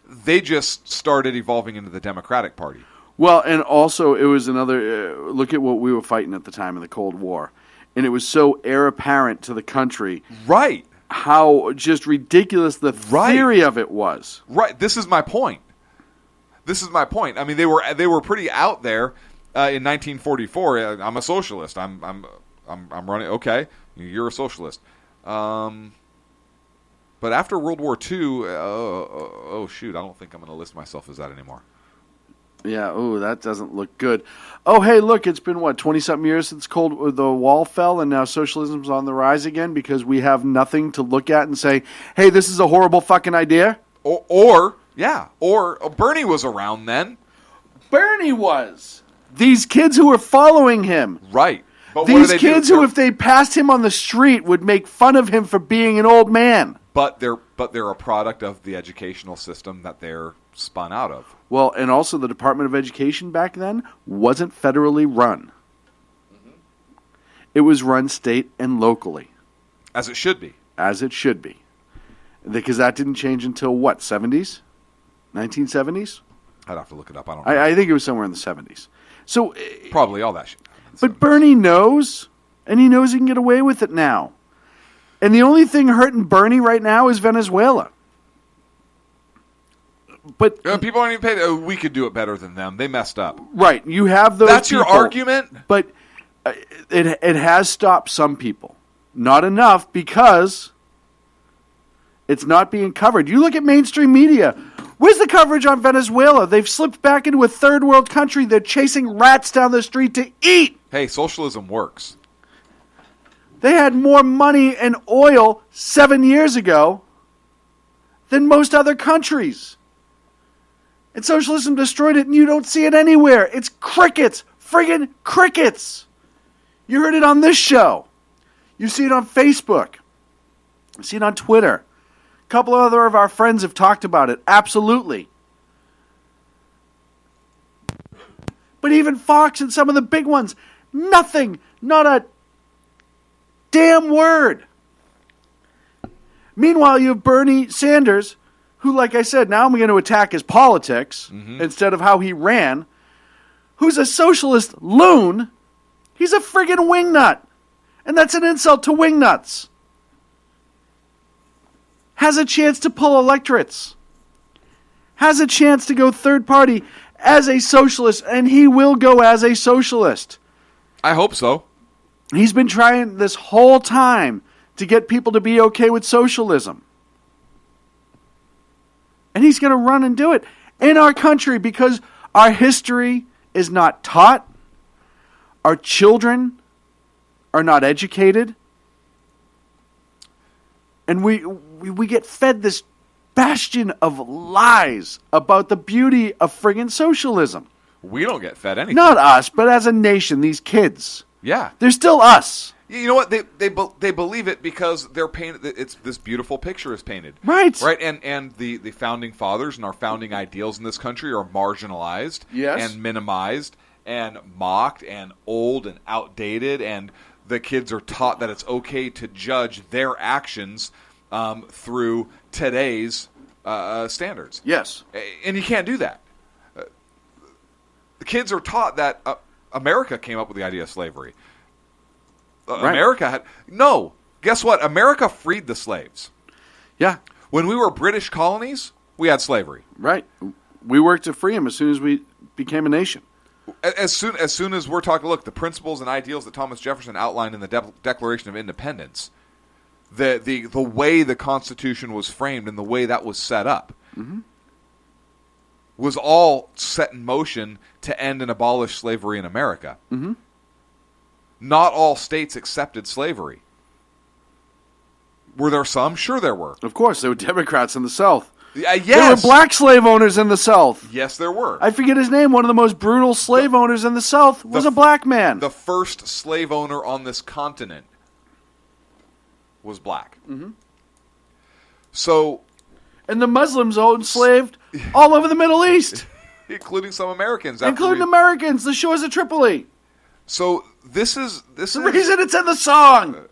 They just started evolving into the Democratic Party. Well, and also it was another look at what we were fighting at the time in the Cold War. And it was so heir apparent to the country. Right. How just ridiculous the theory of it was. Right. This is my point. I mean, they were pretty out there in 1944. I'm a socialist. I'm running. Okay, you're a socialist. But after World War II, oh shoot, I don't think I'm going to list myself as that anymore. Yeah, that doesn't look good. Oh, hey, look, it's been, 20-something years since the wall fell, and now socialism's on the rise again because we have nothing to look at and say, hey, this is a horrible fucking idea? Or Bernie was around then. Bernie was. These kids who were following him. Right. But these kids who, if they passed him on the street, would make fun of him for being an old man. But they're a product of the educational system that they're spun out of. Well, and also the Department of Education back then wasn't federally run. It was run state and locally. As it should be. As it should be. Because that didn't change until what, 70s? 1970s? I'd have to look it up. I don't know. I think it was somewhere in the 70s. So probably all that shit. But Bernie knows, and he knows he can get away with it now. And the only thing hurting Bernie right now is Venezuela. But people aren't even paid. We could do it better than them. They messed up. Right. You have those That's people, your argument? But it has stopped some people. Not enough because it's not being covered. You look at mainstream media. Where's the coverage on Venezuela? They've slipped back into a third world country. They're chasing rats down the street to eat. Hey, socialism works. They had more money and oil 7 years ago than most other countries. And socialism destroyed it, and you don't see it anywhere. It's crickets. Friggin' crickets. You heard it on this show. You see it on Facebook. You see it on Twitter. A couple of other of our friends have talked about it. Absolutely. But even Fox and some of the big ones, nothing. Not a damn word. Meanwhile, you have Bernie Sanders, who, like I said, now I'm going to attack his politics instead of how he ran, who's a socialist loon. He's a friggin' wingnut. and that's an insult to Wingnuts, has a chance to pull electorates, has a chance to go third party as a socialist, and he will go as a socialist. I hope so. He's been trying this whole time to get people to be okay with socialism. And he's going to run and do it in our country because our history is not taught. Our children are not educated. And we get fed this bastion of lies about the beauty of friggin' socialism. We don't get fed anything. Not us, but as a nation, these kids. Yeah. They're still us. You know what? They believe it because they're painted. It's this beautiful picture is painted. Right. Right. And the founding fathers and our founding ideals in this country are marginalized. Yes. And minimized and mocked and old and outdated. And the kids are taught that it's okay to judge their actions through today's standards. Yes. And you can't do that. The kids are taught that America came up with the idea of slavery. Right. America had... No. Guess what? America freed the slaves. Yeah. When we were British colonies, we had slavery. Right. We worked to free them as soon as we became a nation. As soon as we're talking, look, the principles and ideals that Thomas Jefferson outlined in the Declaration of Independence, the way the Constitution was framed and the way that was set up, was all set in motion to end and abolish slavery in America. Mm-hmm. Not all states accepted slavery. Were there some? Sure there were. Of course, there were Democrats in the South. Yes. There were black slave owners in the South. Yes, there were. I forget his name. One of the most brutal slave owners in the South was a black man. The first slave owner on this continent was black. Mm-hmm. So... And the Muslims enslaved all over the Middle East. Including some Americans. Including Americans, the shores of Tripoli. So this is the reason it's in the song.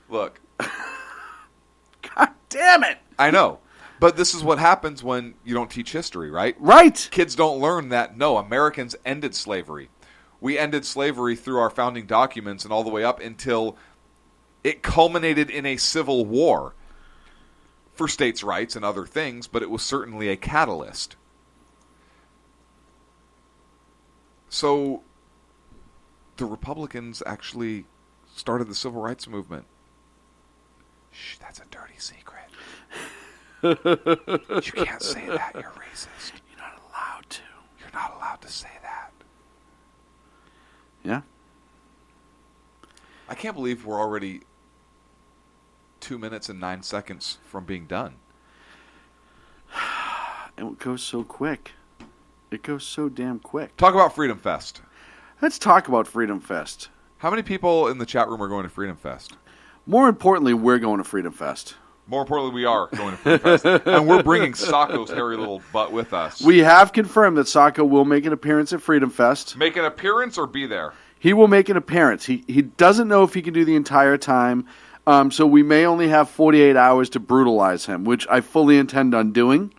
Look. God damn it. I know. But this is what happens when you don't teach history, right? Right. Kids don't learn that, no, Americans ended slavery. We ended slavery through our founding documents and all the way up until it culminated in a civil war for states' rights and other things, but it was certainly a catalyst. So the Republicans actually started the civil rights movement. Shh, that's a dirty secret. You can't say that. You're racist. You're not allowed to. You're not allowed to say that. Yeah. I can't believe we're already 2 minutes and 9 seconds from being done. It goes so quick. It goes so damn quick. Talk about Freedom Fest. Let's talk about Freedom Fest. How many people in the chat room are going to Freedom Fest? More importantly, we're going to Freedom Fest. More importantly, we are going to Freedom Fest. And we're bringing Sacco's hairy little butt with us. We have confirmed that Sacco will make an appearance at Freedom Fest. Make an appearance or be there? He will make an appearance. He doesn't know if he can do the entire time, so we may only have 48 hours to brutalize him, which I fully intend on doing.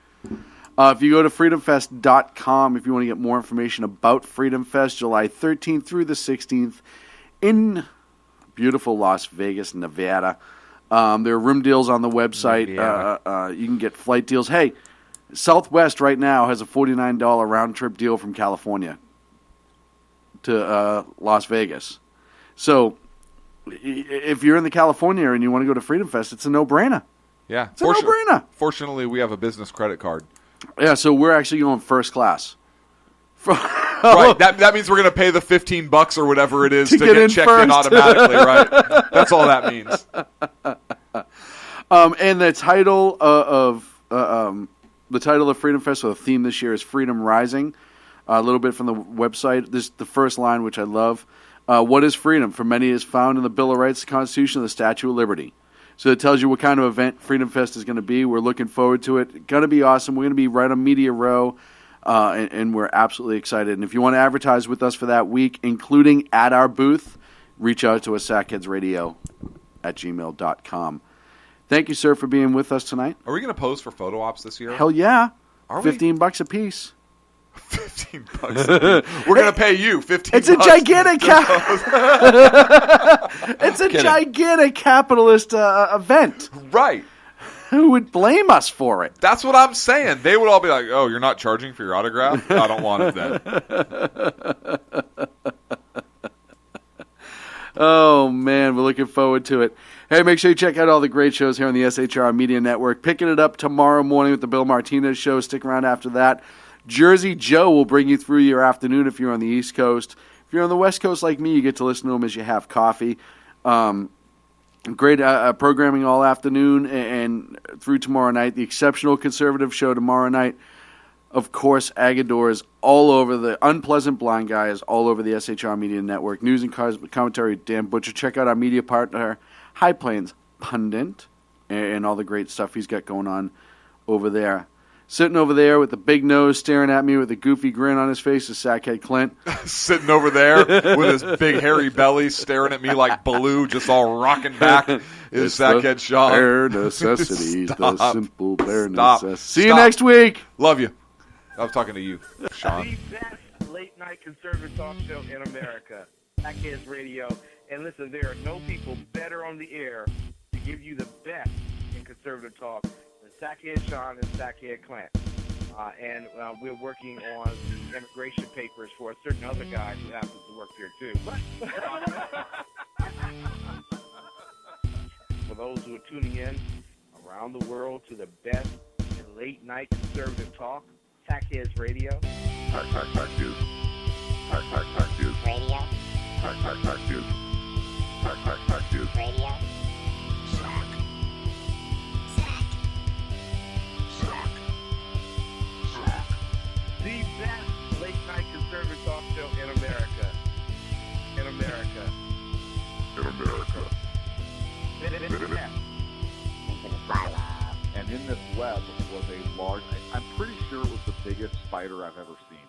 If you go to freedomfest.com, if you want to get more information about Freedom Fest, July 13th through the 16th in beautiful Las Vegas, Nevada. There are room deals on the website. You can get flight deals. Hey, Southwest right now has a $49 round-trip deal from California to Las Vegas. So if you're in the California area and you want to go to Freedom Fest, it's a no-brainer. Yeah. It's a no-brainer. Fortunately, we have a business credit card. Yeah, so we're actually going first class. Right. That means we're going to pay the $15 or whatever it is to get checked first. in automatically, right? That's all that means. And the title of Freedom Fest, so the theme this year is Freedom Rising. A little bit from the website. This the first line, which I love. What is freedom? For many is found in the Bill of Rights, the Constitution, and the Statue of Liberty. So it tells you what kind of event Freedom Fest is going to be. We're looking forward to it. Going to be awesome. We're going to be right on Media Row, and we're absolutely excited. And if you want to advertise with us for that week, including at our booth, reach out to us, sackheadsradio@gmail.com. Thank you, sir, for being with us tonight. Are we going to pose for photo ops this year? Hell yeah. Are we? $15 a piece. $15 a piece. We're going to pay you $15. It's a gigantic it's a gigantic capitalist event. Right. Who would blame us for it? That's what I'm saying. They would all be like, "Oh, you're not charging for your autograph? I don't want it then." Oh, man, we're looking forward to it. Hey, make sure you check out all the great shows here on the SHR Media Network. Picking it up tomorrow morning with the Bill Martinez Show. Stick around after that. Jersey Joe will bring you through your afternoon if you're on the East Coast. If you're on the West Coast like me, you get to listen to him as you have coffee. Great programming all afternoon and through tomorrow night. The Exceptional Conservative Show tomorrow night. Of course, Agador's all over the Unpleasant Blind Guy is all over the SHR Media Network. News and commentary, Dan Butcher. Check out our media partner, High Plains Pundit, and all the great stuff he's got going on over there. Sitting over there with the big nose staring at me with a goofy grin on his face is Sackhead Clint. Sitting over there with his big hairy belly staring at me like Baloo, just all rocking back is Sackhead Sean. Bare necessities, the simple bare Stop. necessities. See you next week. Love you. I was talking to you, Sean. The best late-night conservative talk show in America, Sackheads Radio. And listen, there are no people better on the air to give you the best in conservative talk than Sackhead Sean and Sackhead Clint. And we're working on the immigration papers for a certain other guy who happens to work here, too. For those who are tuning in around the world to the best in late-night conservative talk, Sackheads Radio. Sack News. Sack News. Radio. Sack News. Sack News. Radio. Sack. The best late-night conservative talk show in America. In America. And in this web was a large, I'm pretty sure it was the biggest spider I've ever seen.